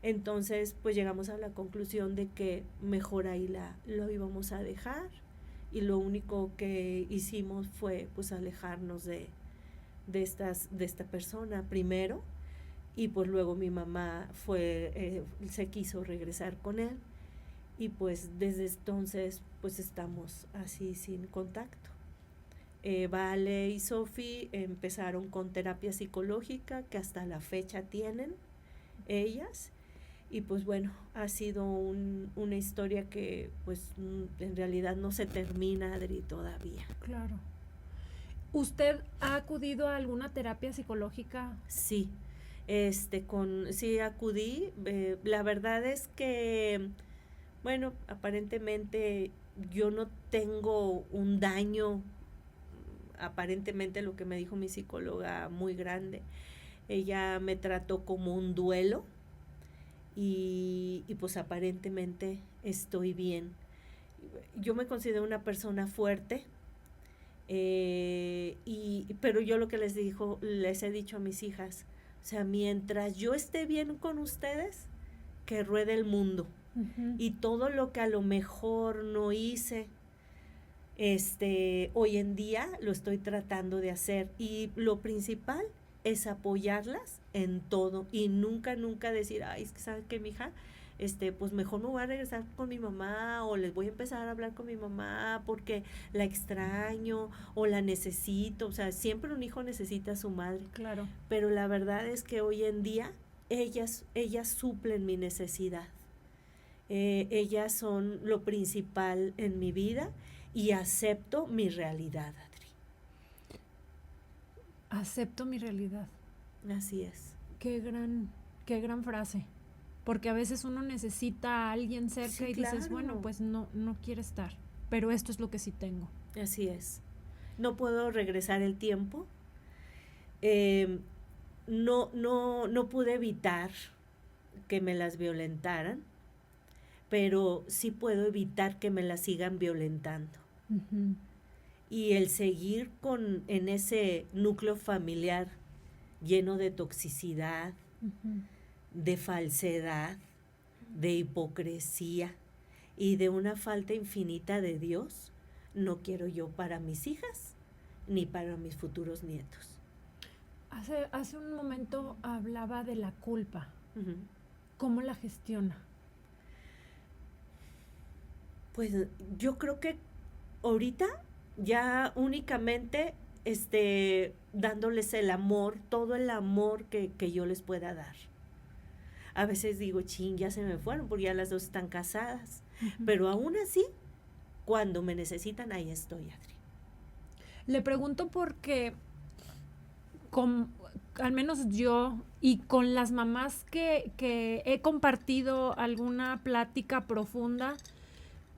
Entonces pues llegamos a la conclusión de que mejor ahí lo íbamos a dejar, y lo único que hicimos fue pues alejarnos de esta persona primero, y pues luego mi mamá se quiso regresar con él, y pues desde entonces pues estamos así sin contacto. Vale y Sofi empezaron con terapia psicológica, que hasta la fecha tienen ellas, y pues bueno, ha sido una historia que pues en realidad no se termina, Adri, todavía. Claro. ¿Usted ha acudido a alguna terapia psicológica? Sí, sí acudí. La verdad es que, bueno, aparentemente yo no tengo un daño, aparentemente lo que me dijo mi psicóloga, muy grande. Ella me trató como un duelo y pues aparentemente estoy bien. Yo me considero una persona fuerte. Pero yo lo que les he dicho a mis hijas, o sea, mientras yo esté bien con ustedes, que ruede el mundo. Y todo lo que a lo mejor no hice, hoy en día lo estoy tratando de hacer, y lo principal es apoyarlas en todo, y nunca decir, ay, es que sabes que mi hija, pues mejor me voy a regresar con mi mamá, o les voy a empezar a hablar con mi mamá porque la extraño o la necesito. O sea, siempre un hijo necesita a su madre. Claro. Pero la verdad es que hoy en día ellas suplen mi necesidad. Ellas son lo principal en mi vida, y acepto mi realidad, Adri. Acepto mi realidad. Así es. Qué gran frase. Porque a veces uno necesita a alguien cerca, sí, y dices, claro, bueno, pues no quiere estar, pero esto es lo que sí tengo. Así es. No puedo regresar el tiempo. No pude evitar que me las violentaran, pero sí puedo evitar que me las sigan violentando. Y el seguir en ese núcleo familiar lleno de toxicidad, de falsedad, de hipocresía y de una falta infinita de Dios, no quiero yo para mis hijas ni para mis futuros nietos. Hace un momento hablaba de la culpa. ¿Cómo la gestiona? Pues yo creo que ahorita ya únicamente dándoles el amor, todo el amor que yo les pueda dar. A veces digo, ya se me fueron porque ya las dos están casadas. Pero aún así, cuando me necesitan, ahí estoy, Adri. Le pregunto porque al menos yo, y con las mamás que he compartido alguna plática profunda,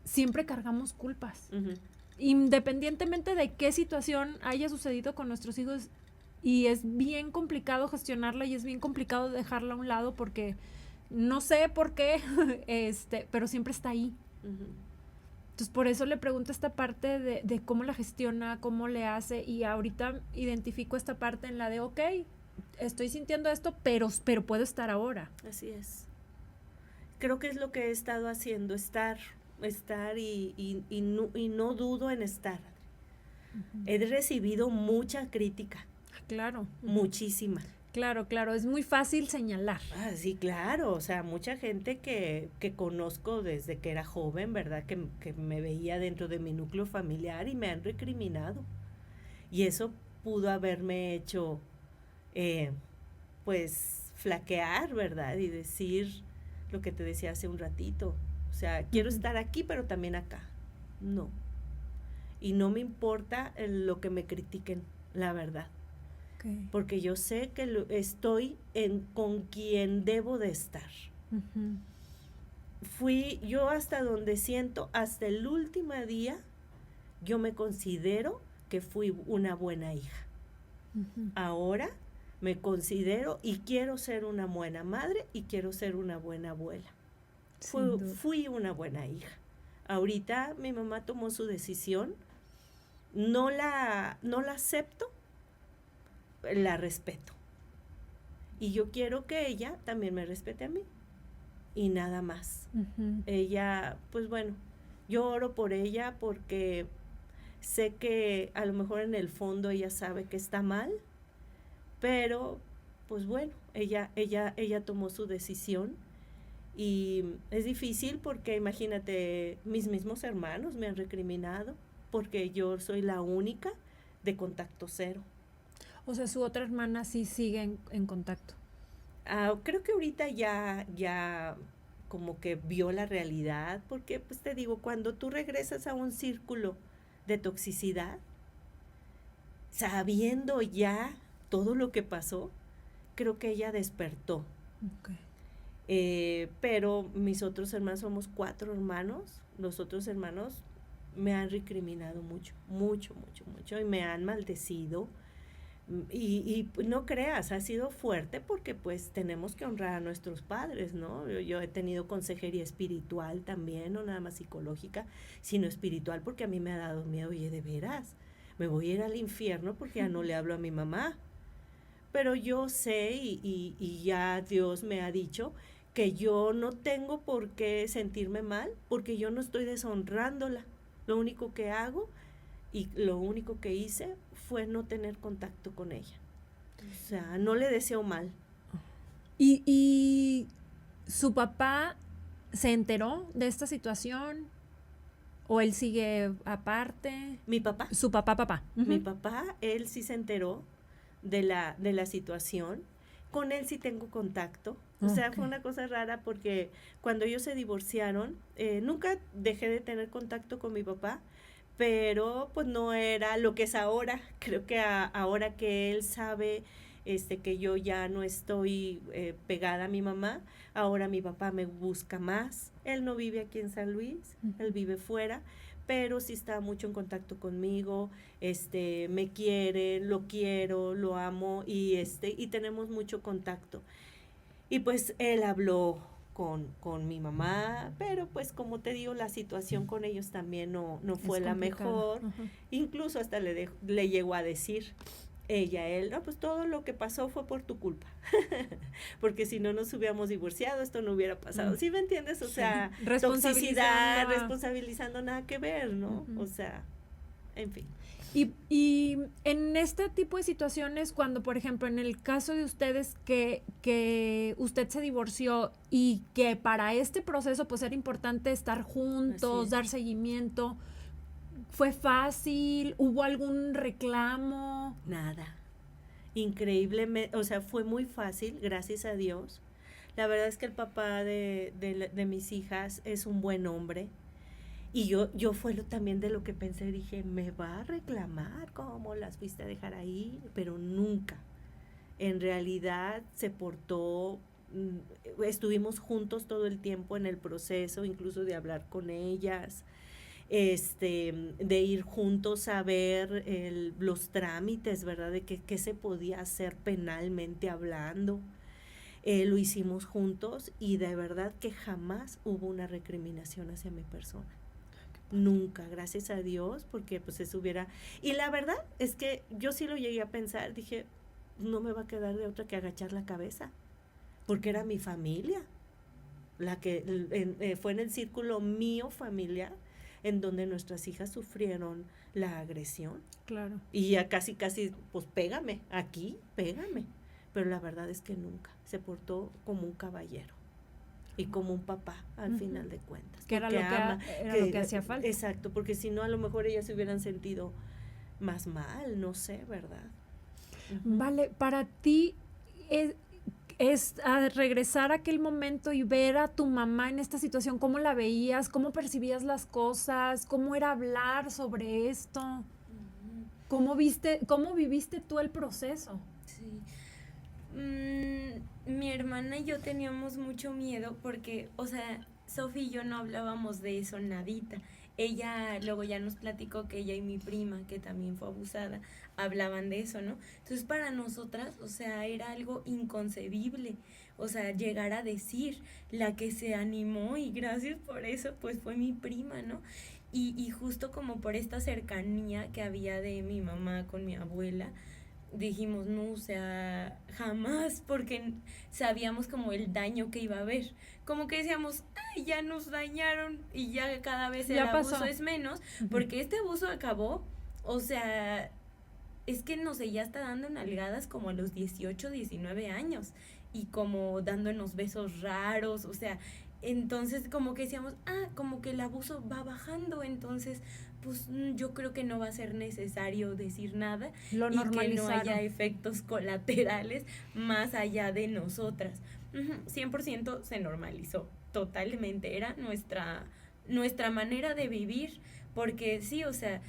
siempre cargamos culpas. Ujú. Independientemente de qué situación haya sucedido con nuestros hijos, y es bien complicado gestionarla y es bien complicado dejarla a un lado porque no sé por qué, pero siempre está ahí. Ujú. Entonces, por eso le pregunto esta parte de cómo la gestiona, cómo le hace, y ahorita identifico esta parte en la de, ok, estoy sintiendo esto, pero puedo estar ahora. Así es. Creo que es lo que he estado haciendo, estar y no dudo en estar. He recibido mucha crítica, Claro. muchísima. Claro, es muy fácil señalar. Ah, sí, claro, o sea, mucha gente que conozco desde que era joven, ¿verdad? Que me veía dentro de mi núcleo familiar y me han recriminado. Y eso pudo haberme hecho, pues, flaquear, ¿verdad? Y decir lo que te decía hace un ratito. O sea, quiero estar aquí, pero también acá. No. Y no me importa lo que me critiquen, la verdad. Okay. Porque yo sé que estoy con quien debo de estar. Uh-huh. Fui yo hasta donde siento, hasta el último día, yo me considero que fui una buena hija. Uh-huh. Ahora me considero y quiero ser una buena madre y quiero ser una buena abuela. Fui una buena hija. Ahorita mi mamá tomó su decisión, no la acepto, la respeto. Y yo quiero que ella también me respete a mí. Y nada más. Uh-huh. Ella, pues bueno, yo oro por ella porque sé que a lo mejor en el fondo ella sabe que está mal, pero pues bueno, ella tomó su decisión. Y es difícil porque imagínate, mis mismos hermanos me han recriminado porque yo soy la única de contacto cero. O sea, su otra hermana sí sigue en contacto. Creo que ahorita ya como que vio la realidad, porque pues te digo, cuando tú regresas a un círculo de toxicidad, sabiendo ya todo lo que pasó, creo que ella despertó. Okay. Pero mis otros hermanos, somos 4 hermanos, los otros hermanos me han recriminado mucho, y me han maldecido. Y no creas, ha sido fuerte porque pues tenemos que honrar a nuestros padres, ¿no? Yo he tenido consejería espiritual también, no nada más psicológica, sino espiritual, porque a mí me ha dado miedo, oye, de veras, me voy a ir al infierno porque ya no le hablo a mi mamá. Pero yo sé y ya Dios me ha dicho que yo no tengo por qué sentirme mal porque yo no estoy deshonrándola. Lo único que hago y lo único que hice fue no tener contacto con ella. O sea, no le deseo mal. ¿Y su papá se enteró de esta situación? ¿O él sigue aparte? Mi papá. Su papá. Uh-huh. Mi papá, él sí se enteró de la situación. Con él sí tengo contacto. O sea, fue una cosa rara porque cuando ellos se divorciaron, nunca dejé de tener contacto con mi papá, pero pues no era lo que es ahora. Creo que ahora que él sabe que yo ya no estoy pegada a mi mamá, ahora mi papá me busca más. Él no vive aquí en San Luis, él vive fuera, pero sí está mucho en contacto conmigo, me quiere, lo quiero, lo amo y tenemos mucho contacto. Y pues él habló con mi mamá, pero pues como te digo, la situación con ellos también no fue la mejor. Uh-huh. Incluso hasta le llegó a decir él, no, pues todo lo que pasó fue por tu culpa, porque si no nos hubiéramos divorciado, esto no hubiera pasado. ¿Sí me entiendes? O sea, toxicidad, responsabilizando, nada que ver, ¿no? Uh-huh. O sea, en fin. Y en este tipo de situaciones, cuando, por ejemplo, en el caso de ustedes que usted se divorció y que para este proceso pues era importante estar juntos, dar seguimiento, ¿fue fácil? ¿Hubo algún reclamo? Nada. Increíblemente, o sea, fue muy fácil, gracias a Dios. La verdad es que el papá de mis hijas es un buen hombre. Y yo fue también de lo que pensé, dije, me va a reclamar, ¿cómo las fuiste a dejar ahí? Pero nunca. en realidad se portó, estuvimos juntos todo el tiempo en el proceso, incluso de hablar con ellas, de ir juntos a ver los trámites, ¿verdad? De qué se podía hacer penalmente hablando. Lo hicimos juntos y de verdad que jamás hubo una recriminación hacia mi persona. Nunca, gracias a Dios, porque pues eso hubiera... Y la verdad es que yo sí lo llegué a pensar, dije, no me va a quedar de otra que agachar la cabeza, porque era mi familia, la que fue en el círculo mío familiar, en donde nuestras hijas sufrieron la agresión. Claro. Y ya casi, pues pégame, aquí, pégame. Pero la verdad es que nunca, se portó como un caballero y como un papá al final de cuentas. Que era lo que hacía falta. Exacto, porque si no a lo mejor ellas se hubieran sentido más mal, no sé, ¿verdad? Vale, para ti es a regresar a aquel momento y ver a tu mamá en esta situación, ¿cómo la veías? ¿Cómo percibías las cosas? ¿Cómo era hablar sobre esto? ¿Cómo viviste tú el proceso? Sí. Mi hermana y yo teníamos mucho miedo porque, o sea, Sofi y yo no hablábamos de eso nadita. Ella luego ya nos platicó que ella y mi prima, que también fue abusada, hablaban de eso, ¿no? Entonces para nosotras, o sea, era algo inconcebible, o sea, llegar a decir, la que se animó y gracias por eso, pues fue mi prima, ¿no? Y justo como por esta cercanía que había de mi mamá con mi abuela, dijimos, no, o sea, jamás, porque sabíamos como el daño que iba a haber. Como que decíamos, ay, ya nos dañaron y ya cada vez el abuso es menos, porque este abuso acabó, o sea, es que nos seguía hasta dando nalgadas como a los 18, 19 años y como dándonos besos raros, o sea, entonces como que decíamos, como que el abuso va bajando, entonces pues yo creo que no va a ser necesario decir nada y que no haya efectos colaterales más allá de nosotras. 100% se normalizó, totalmente, era nuestra manera de vivir, porque sí, o sea,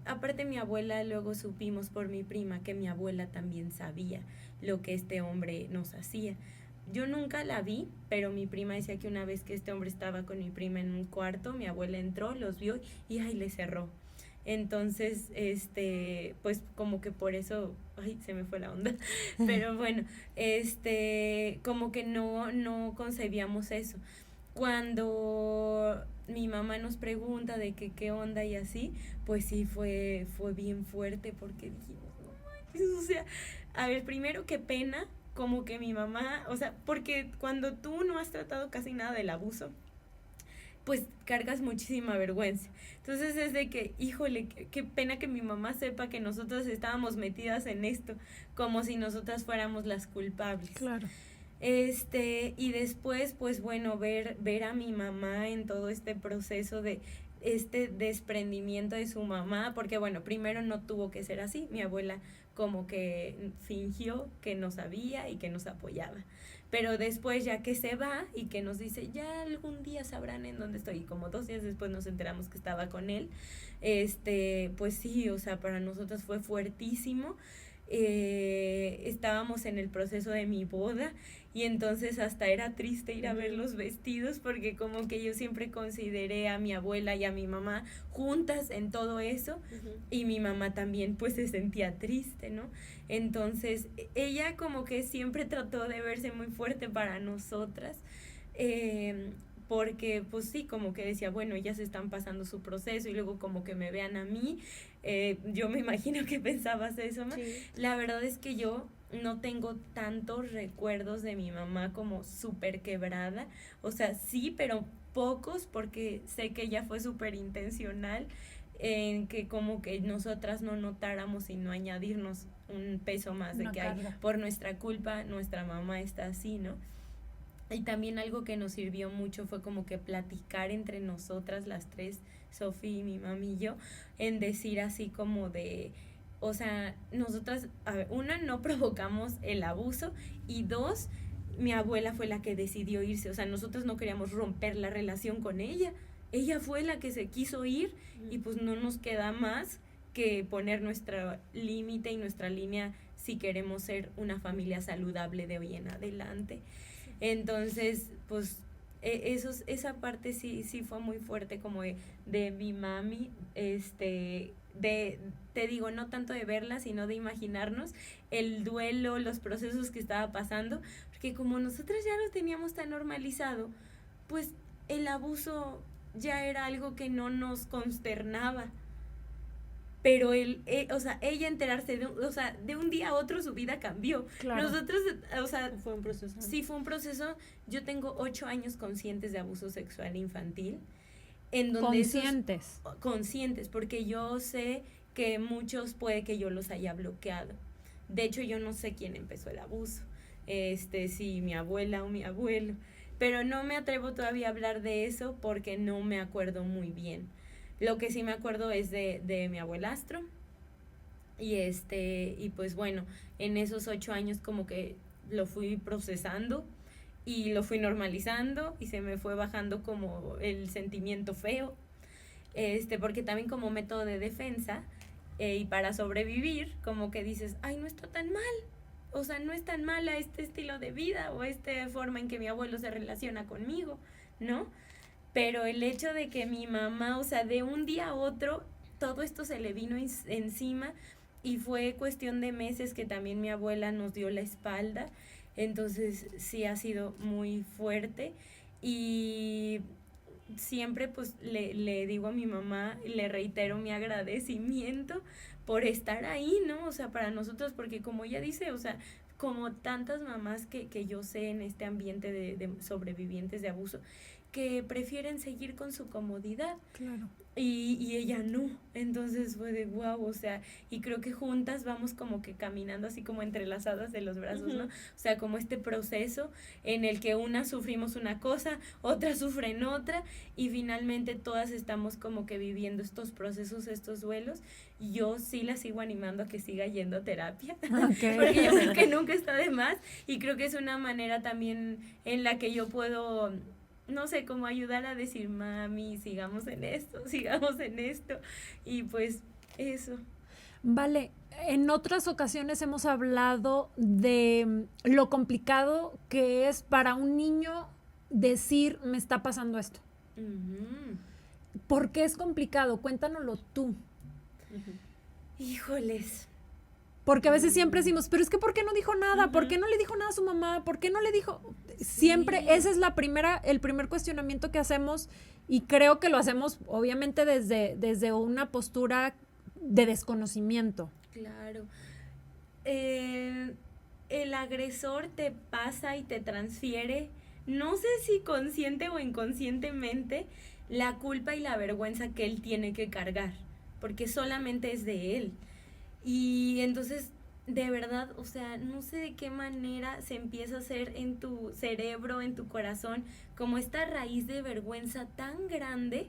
aparte mi abuela, luego supimos por mi prima que mi abuela también sabía lo que este hombre nos hacía. Yo nunca la vi, pero mi prima decía que una vez que este hombre estaba con mi prima en un cuarto, mi abuela entró, los vio y le cerró. Entonces, pues como que por eso, se me fue la onda, pero bueno, como que no concebíamos eso. Cuando mi mamá nos pregunta de qué onda y así, pues sí fue bien fuerte porque dijimos, no manches, o sea, a ver, primero qué pena, como que mi mamá, o sea, porque cuando tú no has tratado casi nada del abuso, pues cargas muchísima vergüenza. Entonces es de que, híjole, qué pena que mi mamá sepa que nosotras estábamos metidas en esto, como si nosotras fuéramos las culpables. Claro. Y después, pues bueno, ver a mi mamá en todo este proceso de este desprendimiento de su mamá, porque bueno, primero no tuvo que ser así, mi abuela como que fingió que no sabía y que nos apoyaba, pero después ya que se va y que nos dice, ya algún día sabrán en dónde estoy, y como 2 días después nos enteramos que estaba con él, pues sí, o sea, para nosotros fue fuertísimo. Estábamos en el proceso de mi boda y entonces hasta era triste ir a ver los vestidos porque como que yo siempre consideré a mi abuela y a mi mamá juntas en todo eso y mi mamá también pues se sentía triste, ¿no? Entonces ella como que siempre trató de verse muy fuerte para nosotras, porque pues sí, como que decía, bueno, ellas están pasando su proceso y luego como que me vean a mí, yo me imagino que pensabas eso, ¿no? Sí. La verdad es que yo no tengo tantos recuerdos de mi mamá como súper quebrada, o sea, sí, pero pocos, porque sé que ella fue súper intencional en que como que nosotras no notáramos y no añadirnos un peso más de que por nuestra culpa nuestra mamá está así, ¿no? Y también algo que nos sirvió mucho fue como que platicar entre nosotras las tres, Sofi, mi mami y yo, en decir así como de, o sea, nosotras, a ver, una, no provocamos el abuso y 2, mi abuela fue la que decidió irse, o sea, nosotros no queríamos romper la relación con ella fue la que se quiso ir y pues no nos queda más que poner nuestro límite y nuestra línea si queremos ser una familia saludable de hoy en adelante. Entonces, pues esa parte sí fue muy fuerte como de mi mami, te digo, no tanto de verla, sino de imaginarnos el duelo, los procesos que estaba pasando, porque como nosotras ya lo teníamos tan normalizado, pues el abuso ya era algo que no nos consternaba. Pero ella enterarse de un día a otro su vida cambió. Claro. Nosotros, fue un proceso. Sí, fue un proceso. Yo tengo 8 años conscientes de abuso sexual infantil. En donde conscientes, porque yo sé que muchos puede que yo los haya bloqueado. De hecho, yo no sé quién empezó el abuso. Si mi abuela o mi abuelo. Pero no me atrevo todavía a hablar de eso porque no me acuerdo muy bien. Lo que sí me acuerdo es de mi abuelastro y pues bueno, en esos 8 años como que lo fui procesando y lo fui normalizando y se me fue bajando como el sentimiento feo, porque también como método de defensa y para sobrevivir, como que dices, ay, no está tan mal. O sea, no es tan mala este estilo de vida o esta forma en que mi abuelo se relaciona conmigo, ¿no? Pero el hecho de que mi mamá, o sea, de un día a otro, todo esto se le vino encima y fue cuestión de meses que también mi abuela nos dio la espalda. Entonces sí ha sido muy fuerte y siempre pues le digo a mi mamá, le reitero mi agradecimiento por estar ahí, ¿no? O sea, para nosotros, porque como ella dice, o sea, como tantas mamás que yo sé en este ambiente de sobrevivientes de abuso, que prefieren seguir con su comodidad. Claro. Y ella no. Entonces fue de wow, o sea, y creo que juntas vamos como que caminando así como entrelazadas de los brazos, ¿no? O sea, como este proceso en el que unas sufrimos una cosa, otras sufren otra, y finalmente todas estamos como que viviendo estos procesos, estos duelos. Yo sí la sigo animando a que siga yendo a terapia, Okay. porque yo creo que nunca está de más, y creo que es una manera también en la que yo puedo, no sé, como ayudar a decir, mami, sigamos en esto, y pues eso. Vale, en otras ocasiones hemos hablado de lo complicado que es para un niño decir, me está pasando esto. Uh-huh. ¿Por qué es complicado? Cuéntanoslo tú. Híjoles. Porque a veces siempre decimos, pero es que ¿por qué no dijo nada? ¿Por qué no le dijo nada a su mamá? ¿Por qué no le dijo? Siempre, ese es el primer cuestionamiento que hacemos, y creo que lo hacemos obviamente desde una postura de desconocimiento. Claro. El agresor te pasa y te transfiere, no sé si consciente o inconscientemente, la culpa y la vergüenza que él tiene que cargar, porque solamente es de él. Y entonces, de verdad, o sea, no sé de qué manera se empieza a hacer en tu cerebro, en tu corazón, como esta raíz de vergüenza tan grande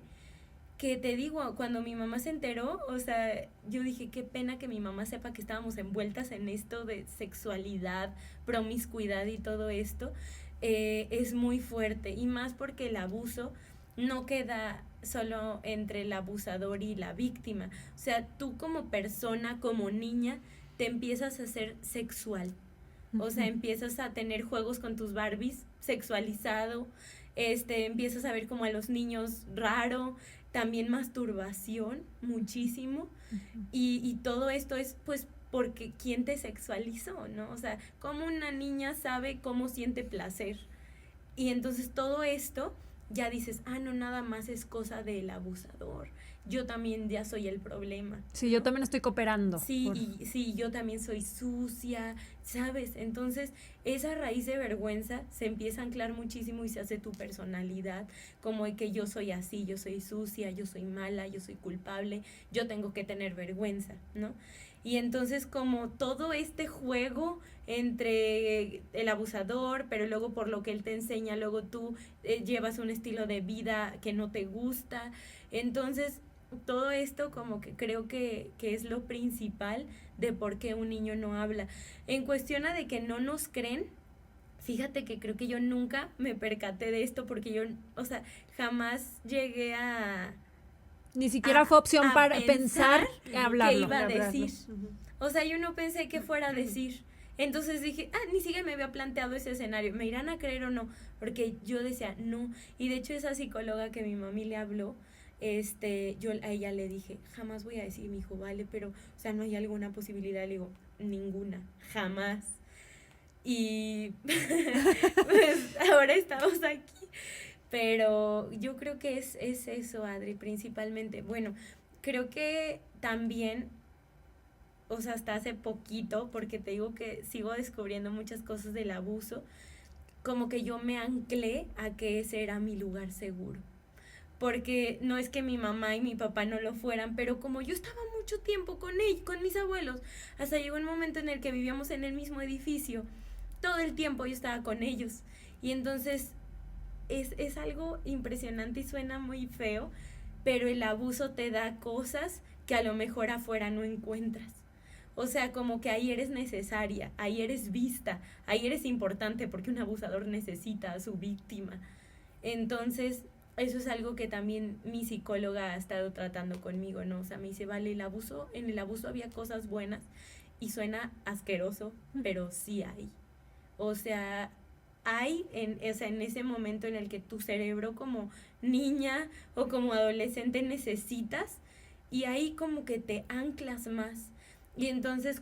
que te digo, cuando mi mamá se enteró, o sea, yo dije, qué pena que mi mamá sepa que estábamos envueltas en esto de sexualidad, promiscuidad y todo esto. Es muy fuerte, y más porque el abuso no queda solo entre el abusador y la víctima. O sea, tú como persona, como niña, te empiezas a hacer sexual. O sea, empiezas a tener juegos con tus Barbies, sexualizado, empiezas a ver como a los niños raro, también masturbación, muchísimo, y todo esto es pues porque quién te sexualizó, ¿no? O sea, cómo una niña sabe cómo siente placer, y entonces todo esto ya dices, no, nada más es cosa del abusador, yo también ya soy el problema. Sí, ¿no? Yo también estoy cooperando. Sí, yo también soy sucia, ¿sabes? Entonces, esa raíz de vergüenza se empieza a anclar muchísimo y se hace tu personalidad, como de que yo soy así, yo soy sucia, yo soy mala, yo soy culpable, yo tengo que tener vergüenza, ¿no? Y entonces como todo este juego entre el abusador, pero luego por lo que él te enseña, luego tú llevas un estilo de vida que no te gusta, entonces todo esto como que creo que es lo principal de por qué un niño no habla. En cuestión a de que no nos creen, fíjate que creo que yo nunca me percaté de esto porque yo, o sea, jamás llegué a Ni siquiera fue opción para pensar hablarlo. qué iba a Hablarlo. decir. Ujú. O sea, yo no pensé que fuera a decir. Entonces dije, ni siquiera me había planteado ese escenario. ¿Me irán a creer o no? Porque yo decía, no. Y de hecho esa psicóloga que mi mami le habló, yo a ella le dije, jamás voy a decir. Y me dijo, vale, pero, o sea, ¿no hay alguna posibilidad? Le digo, ninguna, jamás. Y pues ahora estamos aquí. Pero yo creo que es eso, Adri, principalmente. Bueno, creo que también, o sea, hasta hace poquito, porque te digo que sigo descubriendo muchas cosas del abuso, como que yo me anclé a que ese era mi lugar seguro. Porque no es que mi mamá y mi papá no lo fueran, pero como yo estaba mucho tiempo con ellos, con mis abuelos, hasta llegó un momento en el que vivíamos en el mismo edificio, todo el tiempo yo estaba con ellos. Y entonces es algo impresionante y suena muy feo, pero el abuso te da cosas que a lo mejor afuera no encuentras. O sea, como que ahí eres necesaria, ahí eres vista, ahí eres importante porque un abusador necesita a su víctima. Entonces, eso es algo que también mi psicóloga ha estado tratando conmigo, ¿no? O sea, me dice, vale, en el abuso había cosas buenas y suena asqueroso, pero sí hay. O sea, en ese momento en el que tu cerebro como niña o como adolescente necesitas y ahí como que te anclas más. Y entonces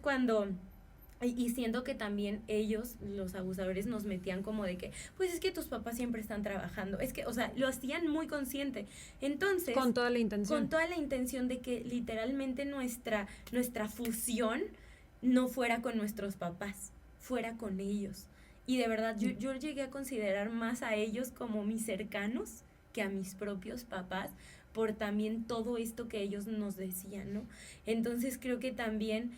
y siento que también ellos, los abusadores, nos metían como de que, pues es que tus papás siempre están trabajando. Es que, o sea, lo hacían muy consciente. Entonces, Con toda la intención. con toda la intención de que literalmente nuestra fusión no fuera con nuestros papás, fuera con ellos. Y de verdad, yo llegué a considerar más a ellos como mis cercanos que a mis propios papás, por también todo esto que ellos nos decían, ¿no? Entonces creo que también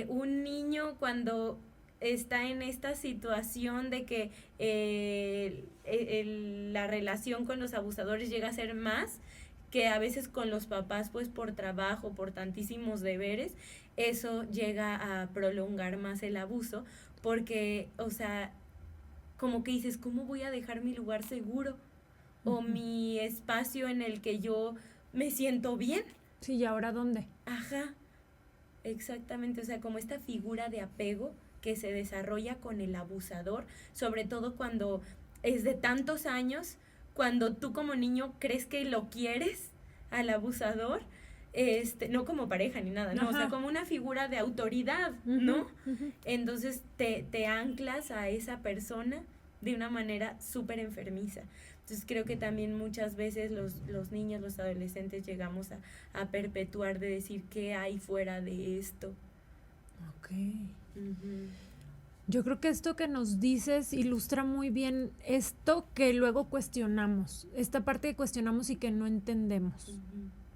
un niño cuando está en esta situación de que la relación con los abusadores llega a ser más que a veces con los papás, pues por trabajo, por tantísimos deberes, eso llega a prolongar más el abuso, porque, o sea, como que dices, ¿cómo voy a dejar mi lugar seguro? O mi espacio en el que yo me siento bien. Sí, ¿y ahora dónde? Ajá, exactamente, o sea, como esta figura de apego que se desarrolla con el abusador, sobre todo cuando es de tantos años, cuando tú como niño crees que lo quieres al abusador, no como pareja ni nada, no, Ajá. o sea, como una figura de autoridad, ¿no? Entonces te anclas a esa persona de una manera súper enfermiza. Entonces creo que también muchas veces los niños, los adolescentes llegamos a perpetuar de decir qué hay fuera de esto. Ok. Yo creo que esto que nos dices ilustra muy bien esto que luego cuestionamos, esta parte que cuestionamos y que no entendemos,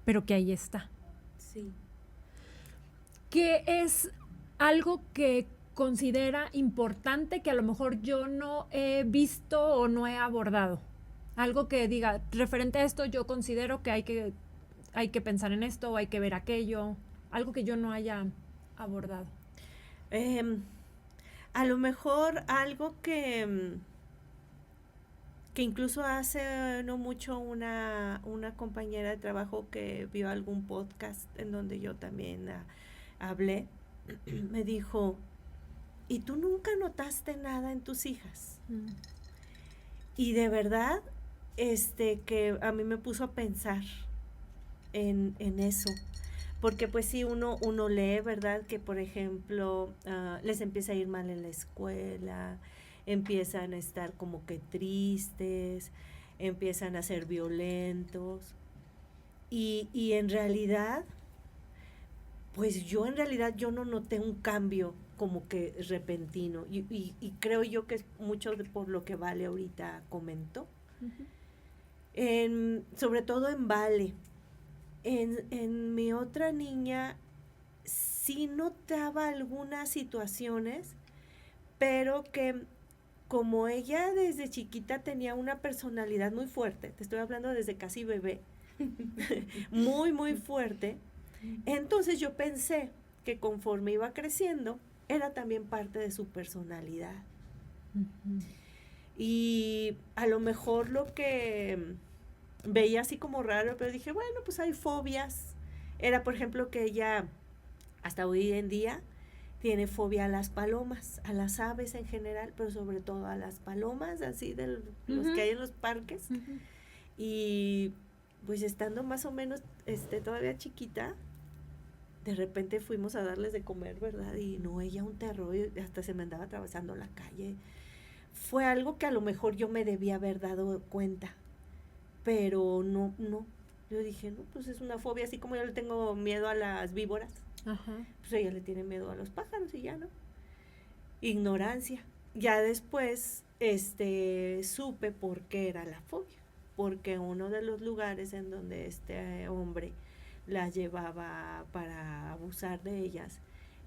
pero que ahí está. Sí. ¿Qué es algo que considera importante que a lo mejor yo no he visto o no he abordado? Algo que diga, referente a esto, yo considero que hay que pensar en esto o hay que ver aquello, algo que yo no haya abordado. A lo mejor algo que incluso hace no mucho una compañera de trabajo que vio algún podcast en donde yo también hablé, me dijo, ¿y tú nunca notaste nada en tus hijas? Y de verdad, que a mí me puso a pensar en eso. Porque pues sí, uno lee, ¿verdad? Que por ejemplo, les empieza a ir mal en la escuela, empiezan a estar como que tristes, empiezan a ser violentos. Y en realidad, pues yo no noté un cambio como que repentino. Y creo yo que es mucho por lo que Vale ahorita comentó. Sobre todo en Vale. En mi otra niña sí notaba algunas situaciones, pero que como ella desde chiquita tenía una personalidad muy fuerte, te estoy hablando desde casi bebé, muy, muy fuerte, entonces yo pensé que conforme iba creciendo, era también parte de su personalidad. Y a lo mejor lo que veía así como raro, pero dije, bueno, pues hay fobias. Era, por ejemplo, que ella, hasta hoy en día, tiene fobia a las palomas, a las aves en general, pero sobre todo a las palomas, así de los que hay en los parques. Y pues estando más o menos todavía chiquita, de repente fuimos a darles de comer, ¿verdad? Y no, ella un terror, y hasta se me andaba atravesando la calle. Fue algo que a lo mejor yo me debía haber dado cuenta, pero no. Yo dije, no, pues es una fobia, así como yo le tengo miedo a las víboras. Ajá. Pues ella le tiene miedo a los pájaros y ya, ¿no? Ignorancia. Ya después, supe por qué era la fobia. Porque uno de los lugares en donde este hombre las llevaba para abusar de ellas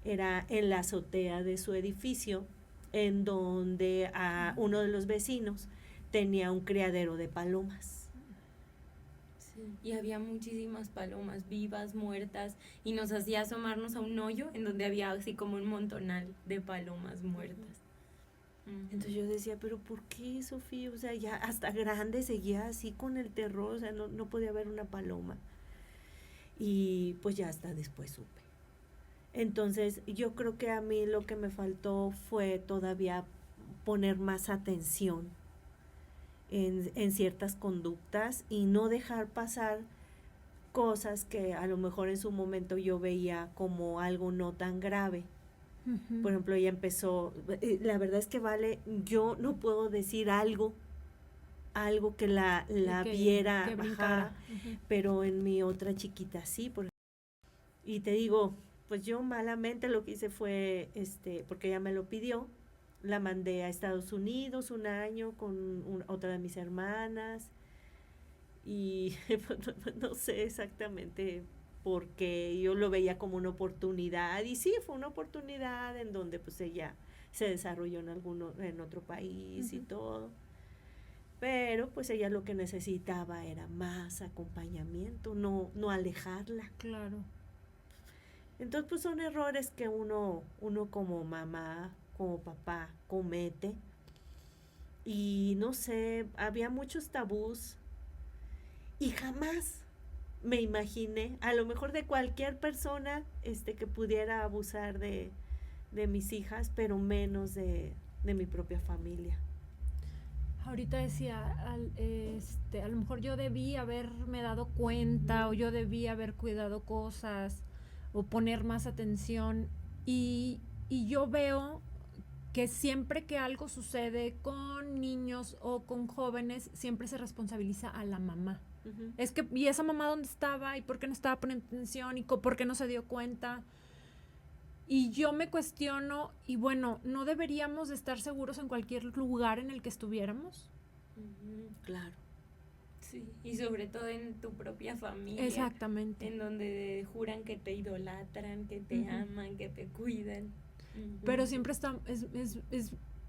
era en la azotea de su edificio, en donde a uno de los vecinos tenía un criadero de palomas. Sí, y había muchísimas palomas vivas, muertas, y nos hacía asomarnos a un hoyo en donde había así como un montonal de palomas muertas. Entonces yo decía, pero ¿por qué, Sofía? O sea, ya hasta grande seguía así con el terror, o sea, no podía haber una paloma. Y pues ya hasta después supe. Entonces yo creo que a mí lo que me faltó fue todavía poner más atención en ciertas conductas y no dejar pasar cosas que a lo mejor en su momento yo veía como algo no tan grave. Por ejemplo, ella empezó, la verdad es que Vale, yo no puedo decir algo que la viera, que brincara. pero en mi otra chiquita sí, y te digo, pues yo malamente lo que hice fue, porque ella me lo pidió, la mandé a Estados Unidos un año con otra de mis hermanas, y no sé exactamente porque yo lo veía como una oportunidad, y sí, fue una oportunidad en donde pues ella se desarrolló en otro país y todo, pero pues ella lo que necesitaba era más acompañamiento, no alejarla. Claro. Entonces pues son errores que uno como mamá, como papá comete, y no sé, había muchos tabús y jamás me imaginé, a lo mejor de cualquier persona que pudiera abusar de mis hijas, pero menos de mi propia familia. Ahorita decía, a lo mejor yo debí haberme dado cuenta o yo debí haber cuidado cosas o poner más atención y yo veo que siempre que algo sucede con niños o con jóvenes, siempre se responsabiliza a la mamá. Es que, ¿y esa mamá dónde estaba? ¿Y por qué no estaba poniendo atención? ¿Y por qué no se dio cuenta? Y yo me cuestiono, y bueno, ¿no deberíamos de estar seguros en cualquier lugar en el que estuviéramos? Claro. Sí, y sobre todo en tu propia familia. Exactamente. En donde juran que te idolatran, que te aman, que te cuidan. Pero siempre está,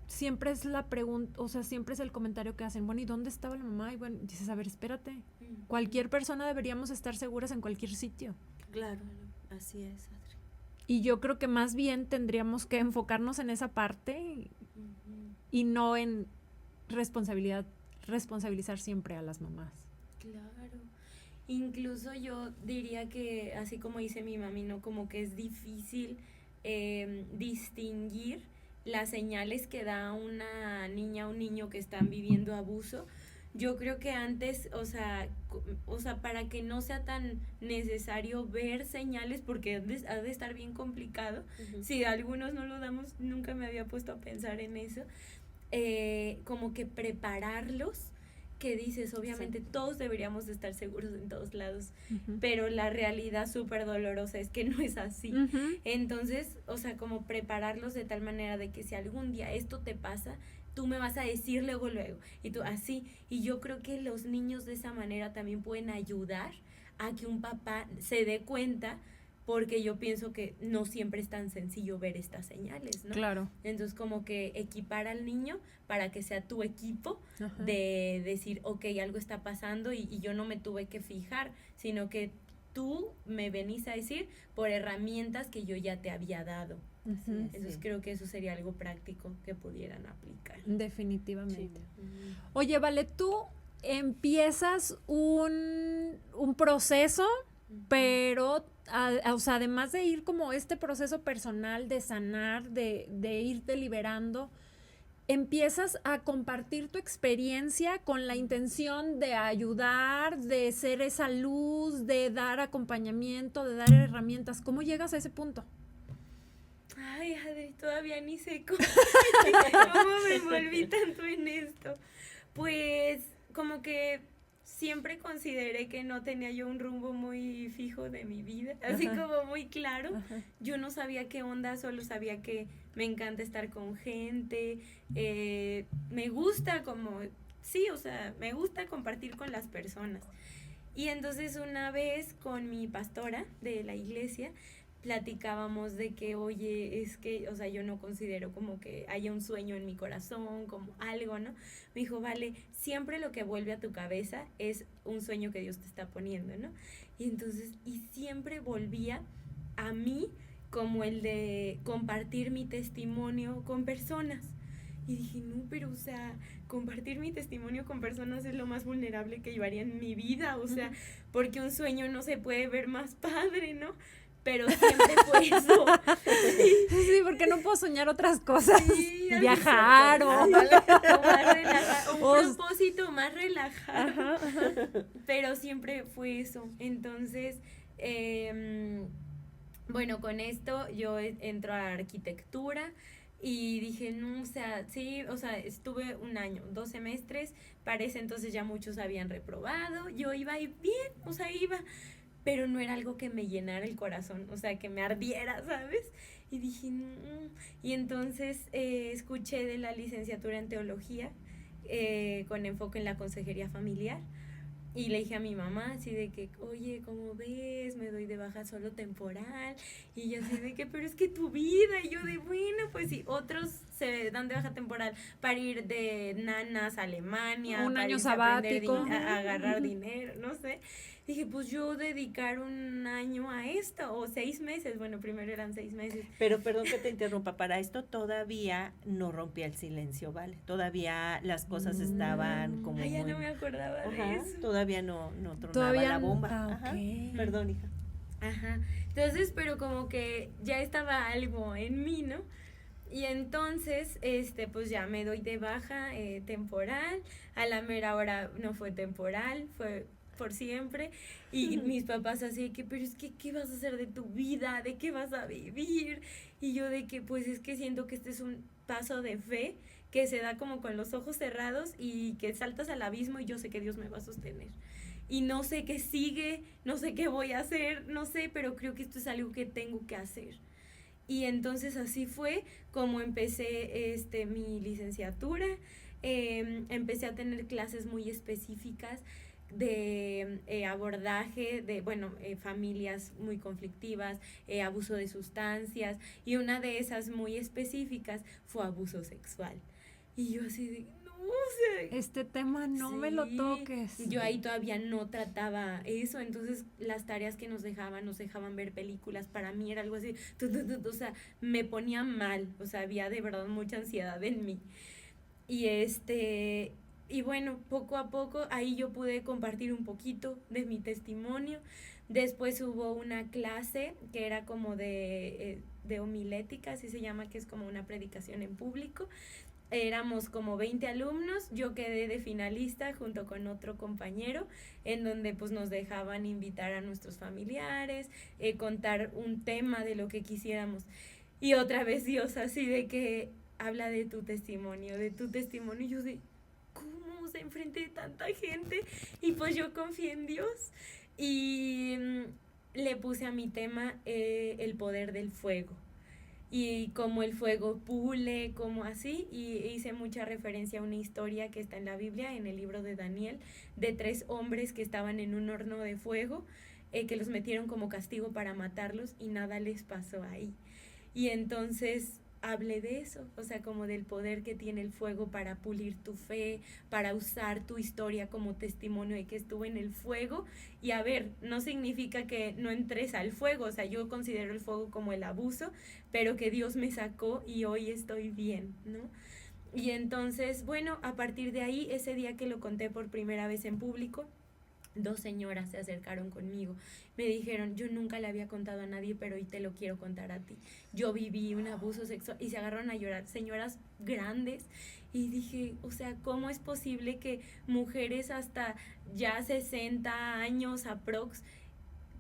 siempre es la pregunta, o sea, siempre es el comentario que hacen, bueno, ¿y dónde estaba la mamá? Y bueno, dices, a ver, espérate, cualquier persona deberíamos estar seguras en cualquier sitio. Claro, así es, Adri. Y yo creo que más bien tendríamos que enfocarnos en esa parte y no en responsabilizar siempre a las mamás. Claro. Incluso yo diría que, así como dice mi mami, ¿no? Como que es difícil distinguir las señales que da una niña o un niño que están viviendo abuso. Yo creo que antes, o sea, para que no sea tan necesario ver señales, porque ha de estar bien complicado, si algunos no lo damos, nunca me había puesto a pensar en eso, como que prepararlos, que dices, obviamente todos deberíamos de estar seguros en todos lados, pero la realidad súper dolorosa es que no es así. Entonces, o sea, como prepararlos de tal manera de que si algún día esto te pasa, tú me vas a decir luego, y tú así, y yo creo que los niños de esa manera también pueden ayudar a que un papá se dé cuenta, porque yo pienso que no siempre es tan sencillo ver estas señales, ¿no? Claro. Entonces como que equipar al niño para que sea tu equipo de decir, ok, algo está pasando y yo no me tuve que fijar, sino que tú me venís a decir por herramientas que yo ya te había dado. Entonces creo que eso sería algo práctico que pudieran aplicar. Definitivamente. Sí. Oye, Vale, tú empiezas un proceso, pero o sea, además de ir como este proceso personal de sanar, de irte liberando, empiezas a compartir tu experiencia con la intención de ayudar, de ser esa luz, de dar acompañamiento, de dar herramientas. ¿Cómo llegas a ese punto? Ay, Adri, todavía ni sé cómo me envolví tanto en esto. Pues como que siempre consideré que no tenía yo un rumbo muy fijo de mi vida, así como muy claro. Yo no sabía qué onda, solo sabía que me encanta estar con gente, me gusta como, sí, o sea, me gusta compartir con las personas. Y entonces una vez con mi pastora de la iglesia, platicábamos de que, oye, es que, o sea, yo no considero como que haya un sueño en mi corazón, como algo, ¿no? Me dijo, vale, siempre lo que vuelve a tu cabeza es un sueño que Dios te está poniendo, ¿no? Y entonces, y siempre volvía a mí como el de compartir mi testimonio con personas. Y dije, no, pero, o sea, compartir mi testimonio con personas es lo más vulnerable que yo haría en mi vida, o sea, porque un sueño no se puede ver más padre, ¿no? Pero siempre fue eso. Sí, porque no puedo soñar otras cosas. Sí, viajar o... Sí, o más relajado, un propósito más relajado. Pero siempre fue eso. Entonces, bueno, con esto yo entro a arquitectura y dije, no, o sea, sí, o sea, estuve un año, 2 semestres, para ese entonces ya muchos habían reprobado, yo iba bien, o sea, iba, pero no era algo que me llenara el corazón, o sea, que me ardiera, ¿sabes? Y dije, no. Y entonces escuché de la licenciatura en teología con enfoque en la consejería familiar. Y le dije a mi mamá así de que, oye, ¿cómo ves? Me doy de baja solo temporal. Y ella así de que, pero es que tu vida. Y yo de, bueno, pues sí, otros se dan de baja temporal para ir de nanas a Alemania. Un para año irse sabático. A agarrar dinero, no sé. Dije, pues yo dedicar un año a esto, o 6 meses. Bueno, primero eran 6 meses. Pero perdón que te interrumpa, para esto todavía no rompía el silencio, ¿vale? Todavía las cosas estaban como Ay, ya muy... no me acordaba de Ajá, eso. todavía no tronaba Todavía la bomba. Ajá. Perdón, hija. Ajá. Entonces, pero como que ya estaba algo en mí, ¿no? Y entonces, pues ya me doy de baja temporal. A la mera hora no fue temporal, fue por siempre. Y mis papás así de que, pero es que, ¿qué vas a hacer de tu vida? ¿De qué vas a vivir? Y yo de que, pues es que siento que este es un paso de fe que se da como con los ojos cerrados y que saltas al abismo y yo sé que Dios me va a sostener. Y no sé qué sigue, no sé qué voy a hacer, no sé, pero creo que esto es algo que tengo que hacer. Y entonces así fue como empecé mi licenciatura. Empecé a tener clases muy específicas de abordaje de, bueno, familias muy conflictivas, abuso de sustancias, y una de esas muy específicas fue abuso sexual. Y yo así de, no, o sea, este tema no sí, me lo toques. Yo ahí todavía no trataba eso, entonces las tareas que nos dejaban ver películas, para mí era algo así, o sea, me ponía mal, o sea, había de verdad mucha ansiedad en mí. Y bueno, poco a poco ahí yo pude compartir un poquito de mi testimonio. Después hubo una clase que era como de homilética, así se llama, que es como una predicación en público. Éramos como 20 alumnos, yo quedé de finalista junto con otro compañero, en donde pues nos dejaban invitar a nuestros familiares, contar un tema de lo que quisiéramos. Y otra vez Dios así de que habla de tu testimonio, y yo de, ¿cómo? O sea, enfrente de tanta gente. Y pues yo confié en Dios y le puse a mi tema el poder del fuego. Y como el fuego pule, como así, y hice mucha referencia a una historia que está en la Biblia, en el libro de Daniel, de 3 hombres que estaban en un horno de fuego, que los metieron como castigo para matarlos y nada les pasó ahí. Y entonces hablé de eso, o sea, como del poder que tiene el fuego para pulir tu fe, para usar tu historia como testimonio de que estuve en el fuego. Y a ver, no significa que no entres al fuego, o sea, yo considero el fuego como el abuso, pero que Dios me sacó y hoy estoy bien, ¿no? Y entonces, bueno, a partir de ahí, ese día que lo conté por primera vez en público, 2 señoras se acercaron conmigo, me dijeron, yo nunca le había contado a nadie, pero hoy te lo quiero contar a ti. Yo viví un abuso sexual, y se agarraron a llorar, señoras grandes, y dije, o sea, ¿cómo es posible que mujeres hasta ya 60 años aprox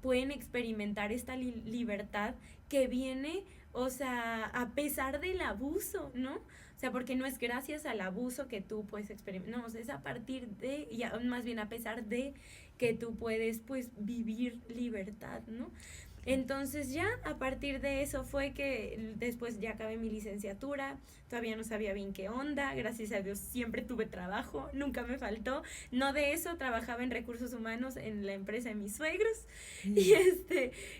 pueden experimentar esta libertad que viene, o sea, a pesar del abuso, ¿no? O sea, porque no es gracias al abuso que tú puedes experimentar, no, o sea, es a partir de, y más bien a pesar de que tú puedes, pues, vivir libertad, ¿no? Entonces ya a partir de eso fue que después ya acabé mi licenciatura, todavía no sabía bien qué onda, gracias a Dios siempre tuve trabajo, nunca me faltó, no de eso, trabajaba en recursos humanos en la empresa de mis suegros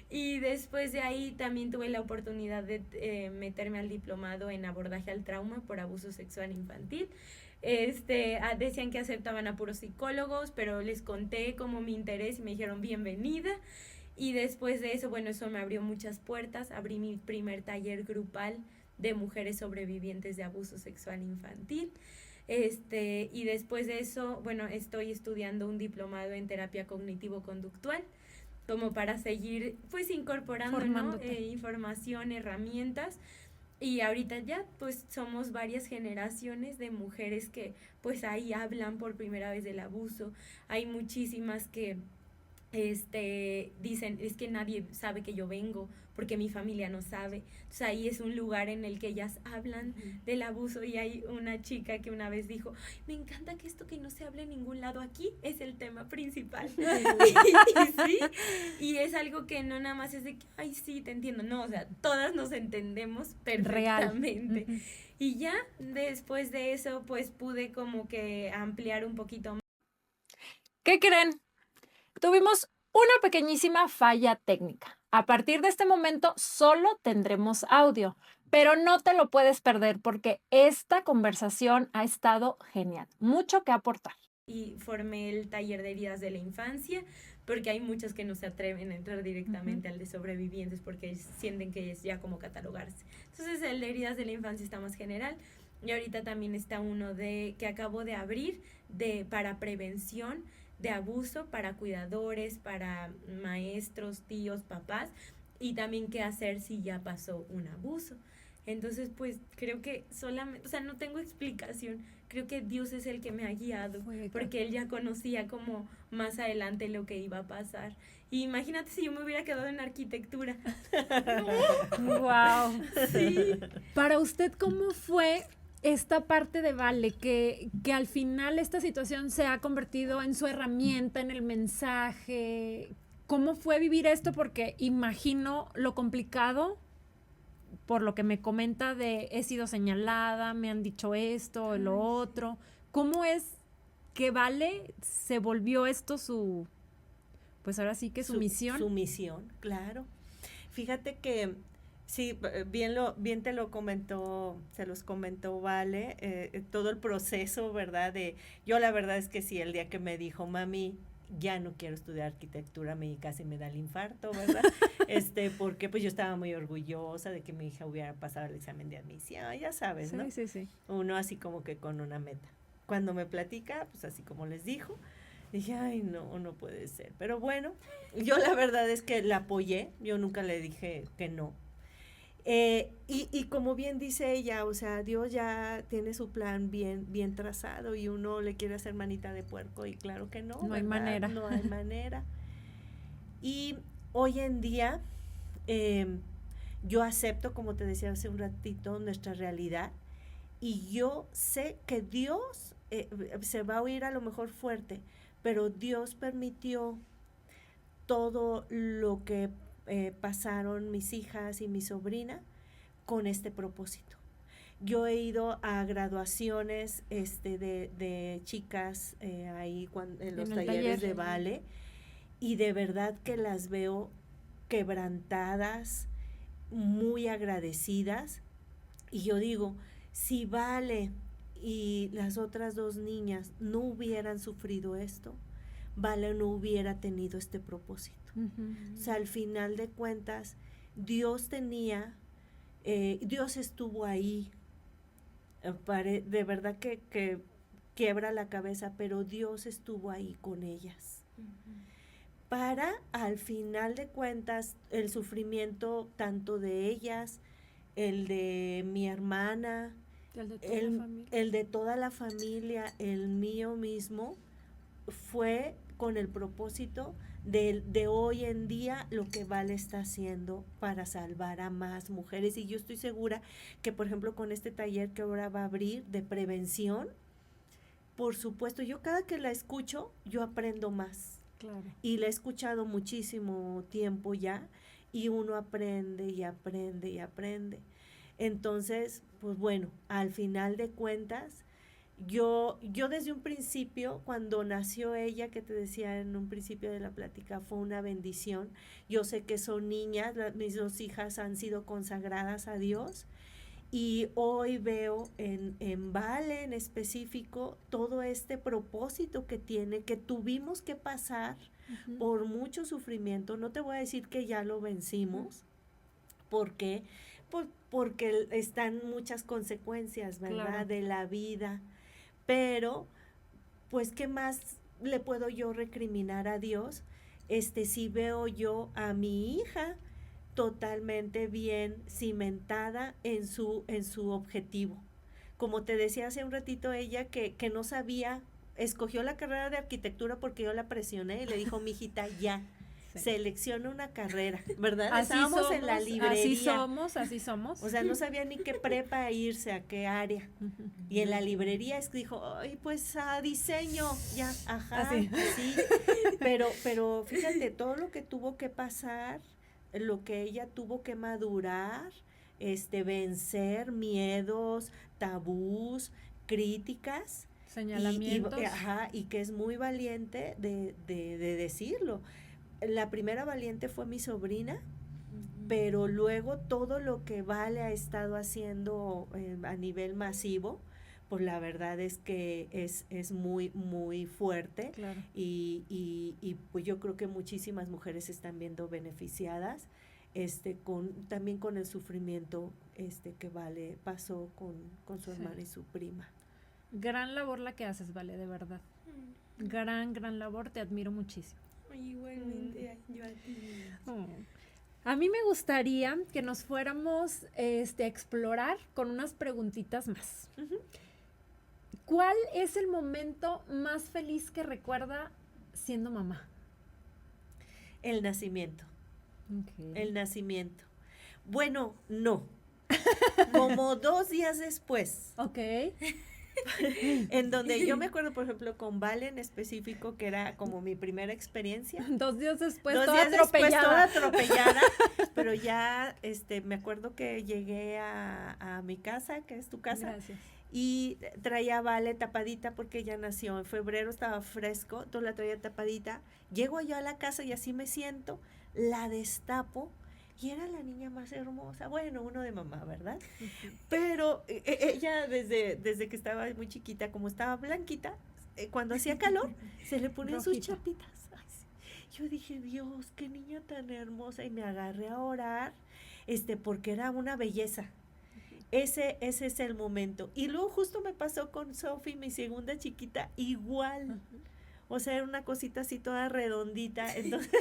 y después de ahí también tuve la oportunidad de meterme al diplomado en abordaje al trauma por abuso sexual infantil. Decían que aceptaban a puros psicólogos, pero les conté como mi interés y me dijeron bienvenida. Y después de eso, bueno, eso me abrió muchas puertas. Abrí mi primer taller grupal de mujeres sobrevivientes de abuso sexual infantil. Y después de eso, bueno, estoy estudiando un diplomado en terapia cognitivo-conductual, como para seguir, pues, incorporando, ¿no? Información, herramientas. Y ahorita ya, pues, somos varias generaciones de mujeres que, pues, ahí hablan por primera vez del abuso. Hay muchísimas que dicen, es que nadie sabe que yo vengo porque mi familia no sabe. Entonces ahí es un lugar en el que ellas hablan del abuso, y hay una chica que una vez dijo, me encanta que esto que no se hable en ningún lado aquí es el tema principal. Sí, y es algo que no nada más es de que, ay, sí, te entiendo, no, o sea, todas nos entendemos perfectamente. Real. Y ya después de eso, pues pude como que ampliar un poquito más. ¿Qué creen? Tuvimos una pequeñísima falla técnica. A partir de este momento solo tendremos audio, pero no te lo puedes perder porque esta conversación ha estado genial. Mucho que aportar. Y formé el taller de heridas de la infancia, porque hay muchas que no se atreven a entrar directamente al de sobrevivientes porque sienten que es ya como catalogarse. Entonces el de heridas de la infancia está más general. Y ahorita también está uno que acabo de abrir para prevención de abuso para cuidadores, para maestros, tíos, papás, y también qué hacer si ya pasó un abuso. Entonces, pues creo que solamente, o sea, no tengo explicación, creo que Dios es el que me ha guiado, porque Él ya conocía como más adelante lo que iba a pasar. Y imagínate si yo me hubiera quedado en arquitectura. ¡Wow! Sí. Para usted, ¿cómo fue esta parte de Vale, que al final esta situación se ha convertido en su herramienta, en el mensaje? ¿Cómo fue vivir esto? Porque imagino lo complicado, por lo que me comenta de he sido señalada, me han dicho esto, lo otro. ¿Cómo es que Vale se volvió esto su, pues ahora sí que su misión? Su misión, claro. Fíjate que sí, bien te lo comentó, se los comentó Vale, todo el proceso, ¿verdad? Yo la verdad es que sí, el día que me dijo, mami, ya no quiero estudiar arquitectura, casi me da el infarto, ¿verdad? Porque pues yo estaba muy orgullosa de que mi hija hubiera pasado el examen de admisión, ya sabes, ¿no? Sí. Uno así como que con una meta. Cuando me platica, pues así como les dijo, dije, ay, no puede ser. Pero bueno, yo la verdad es que la apoyé, yo nunca le dije que no. Y como bien dice ella, o sea, Dios ya tiene su plan bien trazado y uno le quiere hacer manita de puerco y claro que no. No hay manera. No hay manera. Y hoy en día yo acepto, como te decía hace un ratito, nuestra realidad y yo sé que Dios se va a oír a lo mejor fuerte, pero Dios permitió todo lo que pasaron mis hijas y mi sobrina con este propósito. Yo he ido a graduaciones de chicas ahí en los talleres de Vale y de verdad que las veo quebrantadas, muy agradecidas, y yo digo, si Vale y las otras 2 niñas no hubieran sufrido esto, Vale no hubiera tenido este propósito. O sea, al final de cuentas, Dios estuvo ahí De verdad que quiebra la cabeza, pero Dios estuvo ahí con ellas. Para, al final de cuentas, el sufrimiento tanto de ellas, el de mi hermana, el de toda la familia, el mío mismo, fue con el propósito de hoy en día lo que Vale está haciendo para salvar a más mujeres. Y yo estoy segura que, por ejemplo, con este taller que ahora va a abrir de prevención, por supuesto, yo cada que la escucho, yo aprendo más. Claro. Y la he escuchado muchísimo tiempo ya, y uno aprende y aprende y aprende. Entonces, pues bueno, al final de cuentas, yo desde un principio, cuando nació ella, que te decía en un principio de la plática, fue una bendición. Yo sé que son niñas, mis 2 hijas han sido consagradas a Dios, y hoy veo en Vale en específico todo este propósito que tiene, que tuvimos que pasar por mucho sufrimiento. No te voy a decir que ya lo vencimos, porque porque están muchas consecuencias, ¿verdad? Claro. De la vida. Pero, pues, ¿qué más le puedo yo recriminar a Dios? Si veo yo a mi hija totalmente bien cimentada en su objetivo. Como te decía hace un ratito, ella que no sabía, escogió la carrera de arquitectura porque yo la presioné y le dijo, mijita, ya, selecciona una carrera, ¿verdad? Así Estábamos somos, en la librería. así somos. O sea, no sabía ni qué prepa irse, a qué área. Y en la librería dijo, ay, pues a diseño, ya, ajá, Así. sí. Pero fíjate, todo lo que tuvo que pasar, lo que ella tuvo que madurar, vencer miedos, tabús, críticas. Señalamientos. Y que es muy valiente de decirlo. La primera valiente fue mi sobrina, pero luego todo lo que Vale ha estado haciendo a nivel masivo, pues la verdad es que es muy, muy fuerte. Claro. Y pues yo creo que muchísimas mujeres se están viendo beneficiadas, también con el sufrimiento que Vale pasó con su hermana y su prima. Gran labor la que haces, Vale, de verdad. Gran labor, te admiro muchísimo. Igualmente, yo a ti. A mí me gustaría que nos fuéramos a explorar con unas preguntitas más. ¿Cuál es el momento más feliz que recuerda siendo mamá? El nacimiento. Okay. El nacimiento. Bueno, no. Como 2 días después. Ok. En donde yo me acuerdo, por ejemplo, con Vale en específico, que era como mi primera experiencia. 2 días después, 2 toda días atropellada. después, toda atropellada. Pero ya, me acuerdo que llegué a mi casa, que es tu casa. Gracias. Y traía a Vale tapadita porque ella nació en febrero, estaba fresco, entonces la traía tapadita. Llego yo a la casa y así me siento, la destapo. Y era la niña más hermosa, bueno, uno de mamá, ¿verdad? Pero ella desde que estaba muy chiquita, como estaba blanquita, cuando hacía calor, se le ponían sus chapitas. Ay, sí. Yo dije, Dios, qué niña tan hermosa, y me agarré a orar, porque era una belleza. Ese es el momento. Y luego justo me pasó con Sophie, mi segunda chiquita, igual. O sea, era una cosita así toda redondita, entonces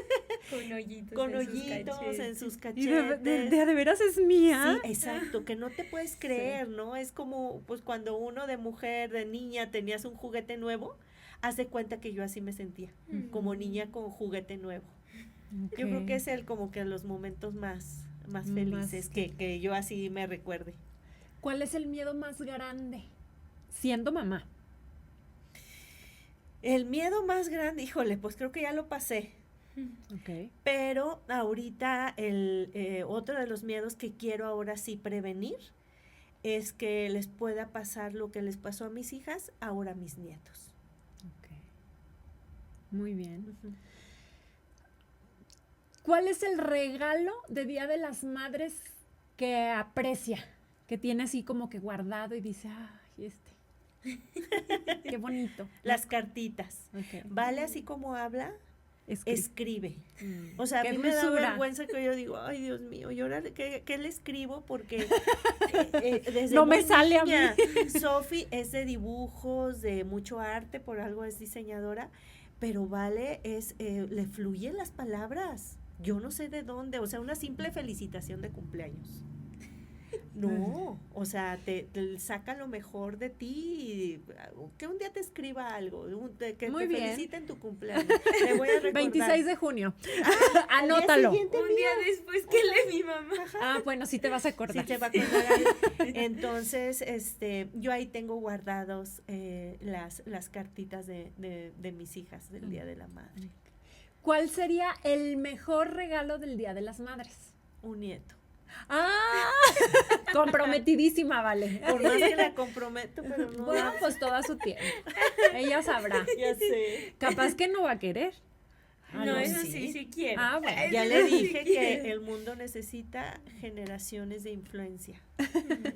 con hoyitos en sus cachetes. ¿Y de veras es mía? Sí, exacto, que no te puedes creer, ¿no? Es como, pues, cuando uno de mujer, de niña, tenías un juguete nuevo, haz de cuenta que yo así me sentía, como niña con juguete nuevo. Okay. Yo creo que es como que los momentos más felices que yo así me recuerde. ¿Cuál es el miedo más grande siendo mamá? El miedo más grande, híjole, pues creo que ya lo pasé. Okay. Pero ahorita otro de los miedos que quiero ahora sí prevenir es que les pueda pasar lo que les pasó a mis hijas, ahora a mis nietos. Okay. Muy bien. ¿Cuál es el regalo de Día de las Madres que aprecia, que tiene así como que guardado y dice, ay, qué bonito? Las cartitas. Okay. Vale, así como habla, escribe. O sea, a Qué mí me da dulzura. vergüenza que yo digo, ay, Dios mío, ¿y ahora qué le escribo? Porque desde No me muy sale a mí. niña, Sofi es de dibujos, de mucho arte, por algo es diseñadora, pero Vale le fluyen las palabras. Yo no sé de dónde, o sea, una simple felicitación de cumpleaños. No, o sea, te saca lo mejor de ti y que un día te escriba algo, que Muy te bien. felicite en tu cumpleaños. Le voy a recordar. 26 de junio. Al día Anótalo. siguiente, Un día después que lee mi mamá. Ah, bueno, sí te vas a acordar. Sí te va a acordar ahí. Entonces, yo ahí tengo guardados las cartitas de mis hijas del Día de la Madre. ¿Cuál sería el mejor regalo del Día de las Madres? Un nieto. ¡Ah! Comprometidísima, Vale. Por más que la comprometo, pero no. Bueno, pues todo a su tiempo. Ella sabrá. Ya sé. Capaz que no va a querer. Ah, No, no, eso sí. sí quiero. Ah, bueno. Ya Eso le sí dije quiero. que el mundo necesita generaciones de influencia.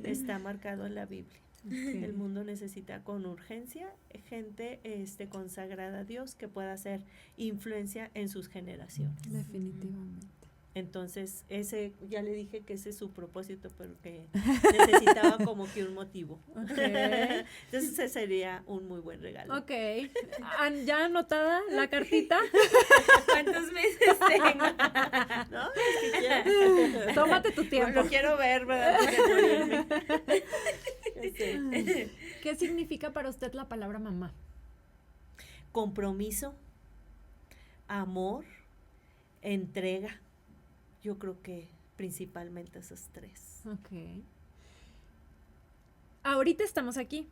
Está marcado en la Biblia. El mundo necesita con urgencia gente consagrada a Dios que pueda hacer influencia en sus generaciones. Definitivamente. Entonces, ya le dije que ese es su propósito, pero que necesitaba como que un motivo. Ok. Entonces, ese sería un muy buen regalo. Ok. ¿Ya anotada la cartita? ¿Cuántos meses tengo? ¿No? Es que quiero. Tómate tu tiempo. Lo quiero ver, ¿verdad? Antes de morirme. ¿Qué significa para usted la palabra mamá? Compromiso, amor, entrega. Yo creo que principalmente esos tres. Ok. Ahorita estamos aquí,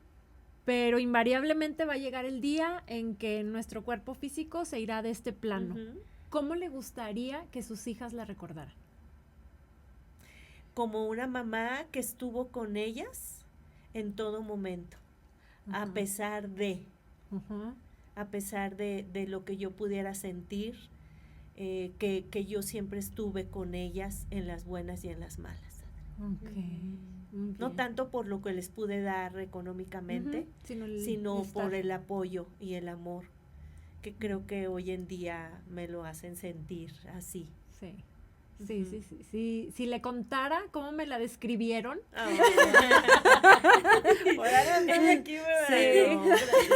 pero invariablemente va a llegar el día en que nuestro cuerpo físico se irá de este plano. Ujú. ¿Cómo le gustaría que sus hijas la recordaran? Como una mamá que estuvo con ellas en todo momento, a Ujú. pesar de, Ujú. a pesar de lo que yo pudiera sentir, que yo siempre estuve con ellas en las buenas y en las malas. Ok. Muy No bien. tanto por lo que les pude dar económicamente, Ujú. sino estar. por el apoyo y el amor, que creo que hoy en día me lo hacen sentir así. Sí. Sí, Ujú. sí. Si le contara cómo me la describieron, Ahora andame aquí, ¿verdad? Sí. No, gracias.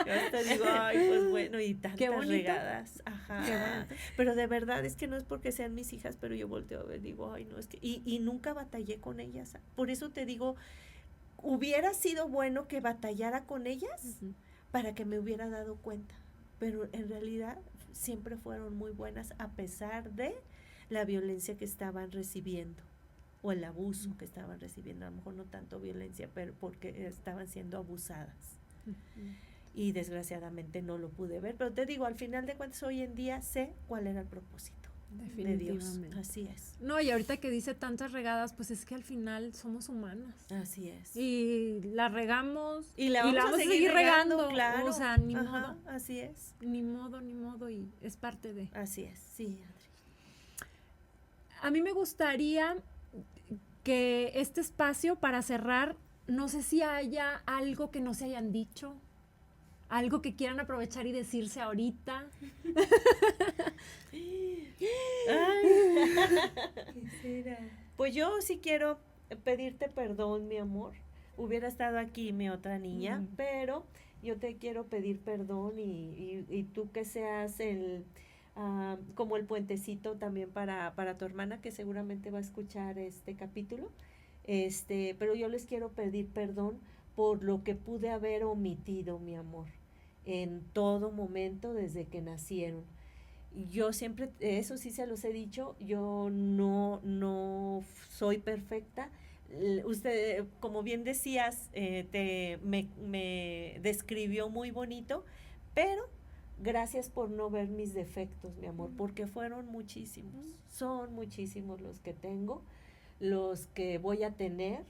Yo hasta digo, ay, pues bueno, y tantas bonito. regadas. Ajá. Qué bonito. Pero de verdad es que no es porque sean mis hijas, pero yo volteo a ver, digo, ay, no, es que. Y nunca batallé con ellas. Por eso te digo, hubiera sido bueno que batallara con ellas para que me hubiera dado cuenta. Pero en realidad siempre fueron muy buenas a pesar de la violencia que estaban recibiendo o el abuso que estaban recibiendo, a lo mejor no tanto violencia, pero porque estaban siendo abusadas. Y desgraciadamente no lo pude ver, pero te digo, al final de cuentas hoy en día sé cuál era el propósito de Dios. definitivamente. Así es. No, y ahorita que dice tantas regadas, pues es que al final somos humanas. Así es. Y la regamos Y la vamos a seguir regando, claro. O sea, ni Ajá, modo. así es. Ni modo, y es parte de. Así es, sí, Adri. A mí me gustaría que este espacio para cerrar, no sé si haya algo que no se hayan dicho, algo que quieran aprovechar y decirse ahorita. ¿Qué será? Pues yo sí quiero pedirte perdón, mi amor. Hubiera estado aquí mi otra niña, pero yo te quiero pedir perdón y tú que seas como el puentecito también para tu hermana que seguramente va a escuchar este capítulo. Pero yo les quiero pedir perdón por lo que pude haber omitido, mi amor, en todo momento desde que nacieron. Yo siempre, eso sí se los he dicho, yo no soy perfecta. Usted, como bien decías, me describió muy bonito, pero gracias por no ver mis defectos, mi amor, porque fueron muchísimos, son muchísimos los que tengo, los que voy a tener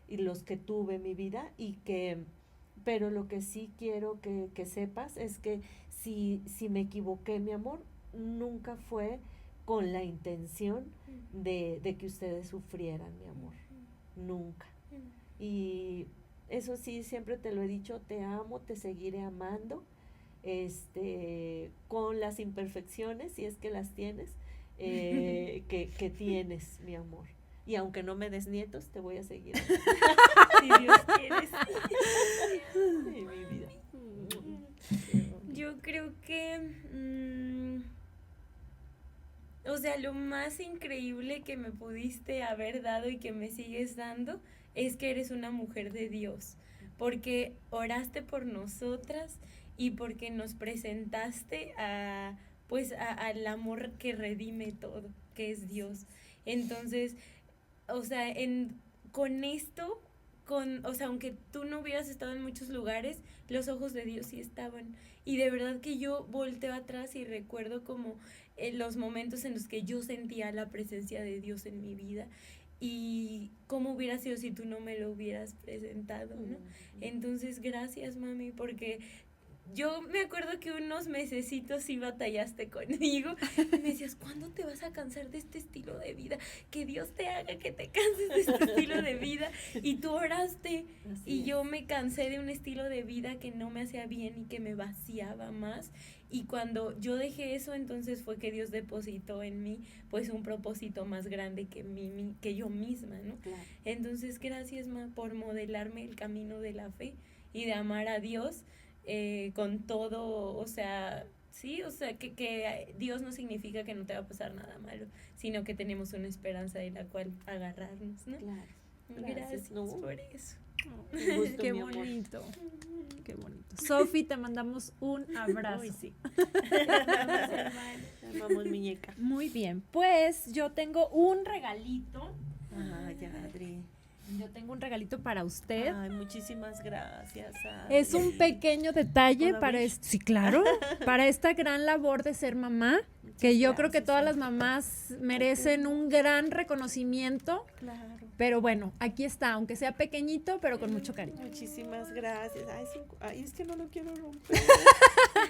y los que tuve en mi vida pero lo que sí quiero que sepas es que si me equivoqué, mi amor, nunca fue con la intención de que ustedes sufrieran, mi amor, nunca. Y eso sí, siempre te lo he dicho, te amo, te seguiré amando con las imperfecciones, si es que las tienes, que tienes, mi amor. Y aunque no me des nietos, te voy a seguir. Si Dios quiere. Sí, mi vida. Yo creo que, o sea, lo más increíble que me pudiste haber dado y que me sigues dando es que eres una mujer de Dios, porque oraste por nosotras y porque nos presentaste al amor que redime todo, que es Dios. Entonces, o sea, con esto, o sea, aunque tú no hubieras estado en muchos lugares, los ojos de Dios sí estaban. Y de verdad que yo volteo atrás y recuerdo como los momentos en los que yo sentía la presencia de Dios en mi vida. Y cómo hubiera sido si tú no me lo hubieras presentado, ¿no? Entonces, gracias, mami, porque yo me acuerdo que unos mesecitos sí batallaste conmigo y me decías, ¿cuándo te vas a cansar de este estilo de vida? Que Dios te haga que te canses de este estilo de vida. Y tú oraste. Así y es. yo me cansé de un estilo de vida que no me hacía bien y que me vaciaba más. Y cuando yo dejé eso, entonces fue que Dios depositó en mí pues un propósito más grande que yo misma, ¿no? Claro. Entonces, gracias, ma, por modelarme el camino de la fe y de amar a Dios con todo, o sea, sí, o sea, que Dios no significa que no te va a pasar nada malo, sino que tenemos una esperanza de la cual agarrarnos, ¿no? Claro. Gracias ¿no? por eso. Un gusto, Qué mi amor. bonito, qué bonito. Sofi, te mandamos un abrazo. Uy, sí. Vamos, hermano. Te amamos, muñeca. Muy bien, pues yo tengo un regalito. Ay, Adri. Yo tengo un regalito para usted. Ay, muchísimas gracias, Adri. Es un pequeño detalle ¿Puedo para abrir? sí, claro, para esta gran labor de ser mamá, que yo creo que gracias, todas las Adri. mamás merecen un gran reconocimiento, Claro. pero bueno, aquí está, aunque sea pequeñito, pero con mucho cariño. Muchísimas gracias. Ay, es que no lo quiero romper.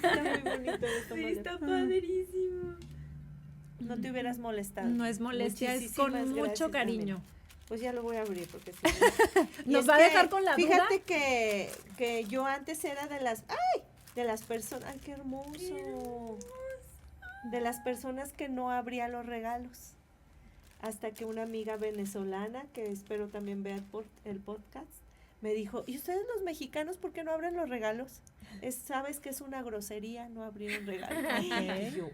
Está muy bonito esto. Sí, Maga. está padrísimo. No te hubieras molestado. No es molestia, es con Muchísimas mucho gracias, cariño. Adri. Pues ya lo voy a abrir porque sí. Y ¿Nos es va a que, dejar con la duda? fíjate que yo antes era de las personas, ay, qué hermoso. De las personas que no abría los regalos. Hasta que una amiga venezolana, que espero también vea el podcast, me dijo, ¿y ustedes los mexicanos por qué no abren los regalos? ¿Sabes que es una grosería no abrir un regalo? Y yo,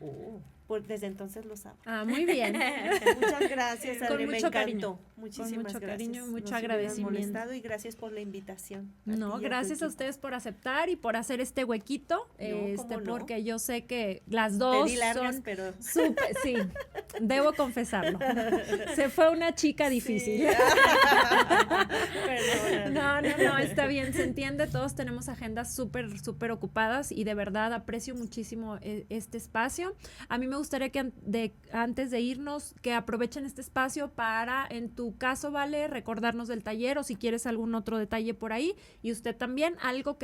desde entonces los abro. Ah, muy bien. Muchas gracias, Con Adri, me mucho encantó. cariño. Muchísimas Con mucho gracias. cariño, mucho No se hubieran agradecimiento. molestado y gracias por la invitación. No, ti y gracias tu a equipo. ustedes por aceptar y por hacer este huequito, ¿cómo no? porque yo sé que las Te dos di largas, son pero... súper, sí, debo confesarlo. Se fue una chica difícil. Sí. Perdóname. No, está bien, se entiende, todos tenemos agendas súper, súper ocupadas y de verdad aprecio muchísimo este espacio. A mí me gustaría que antes de irnos, que aprovechen este espacio para, en tu caso, Vale, recordarnos del taller o si quieres algún otro detalle por ahí y usted también, algo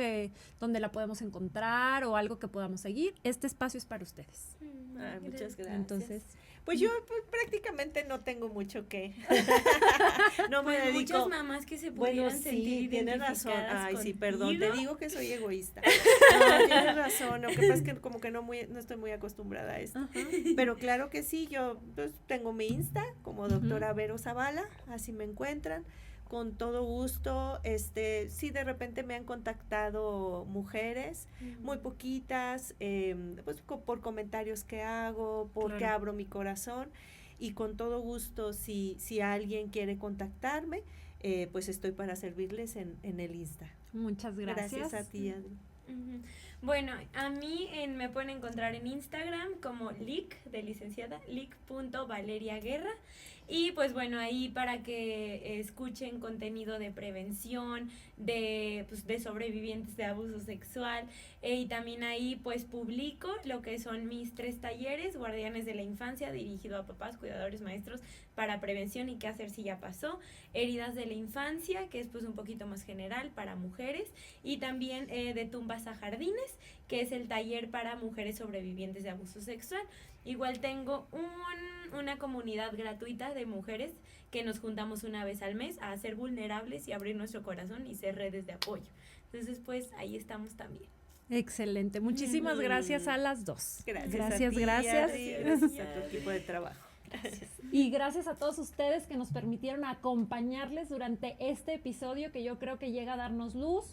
donde la podemos encontrar o algo que podamos seguir. Este espacio es para ustedes. Ay, muchas gracias. Entonces, Pues yo prácticamente no tengo mucho que. No me Pues dedico. muchas mamás que se pudieran Bueno, sentir sí, tienes razón. identificadas Ay, sí, perdón, te contigo. digo que soy egoísta. No, tienes razón. Lo que pasa es que como que no estoy muy acostumbrada a esto. ajá. Pero claro que sí, yo pues, tengo mi Insta como doctora Vero Zavala, así me encuentran. Con todo gusto, sí de repente me han contactado mujeres, muy poquitas, pues por comentarios que hago, porque Claro. abro mi corazón y con todo gusto si alguien quiere contactarme, pues estoy para servirles en el Insta. Muchas gracias. Gracias a ti, Adri. Ujú. Bueno, a mí me pueden encontrar en Instagram como lic, de licenciada, lic.valeriaguerra. Y pues bueno, ahí para que escuchen contenido de prevención, de sobrevivientes de abuso sexual. Y también ahí pues publico lo que son mis 3 talleres, Guardianes de la Infancia, dirigido a papás, cuidadores, maestros, para prevención y qué hacer si ya pasó. Heridas de la Infancia, que es pues un poquito más general para mujeres. Y también de Tumbas a Jardines, que es el taller para mujeres sobrevivientes de abuso sexual. Igual tengo una comunidad gratuita de mujeres que nos juntamos una vez al mes a ser vulnerables y abrir nuestro corazón y ser redes de apoyo. Entonces, pues, ahí estamos también. Excelente. Muchísimas gracias a las dos. Gracias, Gracias, a ti, gracias. Adri, gracias a tu equipo de trabajo. Gracias. Y gracias a todos ustedes que nos permitieron acompañarles durante este episodio que yo creo que llega a darnos luz.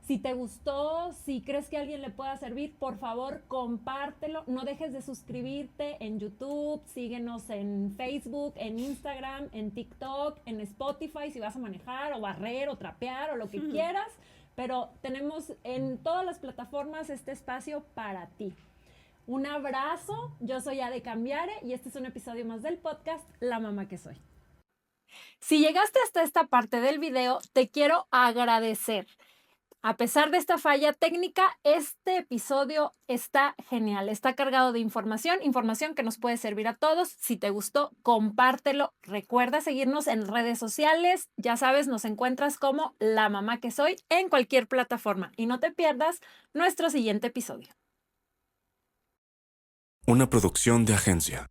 Si te gustó, si crees que a alguien le pueda servir, por favor, compártelo. No dejes de suscribirte en YouTube, síguenos en Facebook, en Instagram, en TikTok, en Spotify, si vas a manejar o barrer o trapear o lo que quieras. Pero tenemos en todas las plataformas este espacio para ti. Un abrazo, yo soy Ade Cambiare y este es un episodio más del podcast La Mamá que Soy. Si llegaste hasta esta parte del video, te quiero agradecer. A pesar de esta falla técnica, este episodio está genial, está cargado de información que nos puede servir a todos. Si te gustó, compártelo. Recuerda seguirnos en redes sociales. Ya sabes, nos encuentras como La Mamá que Soy en cualquier plataforma. Y no te pierdas nuestro siguiente episodio. Una producción de Agencia.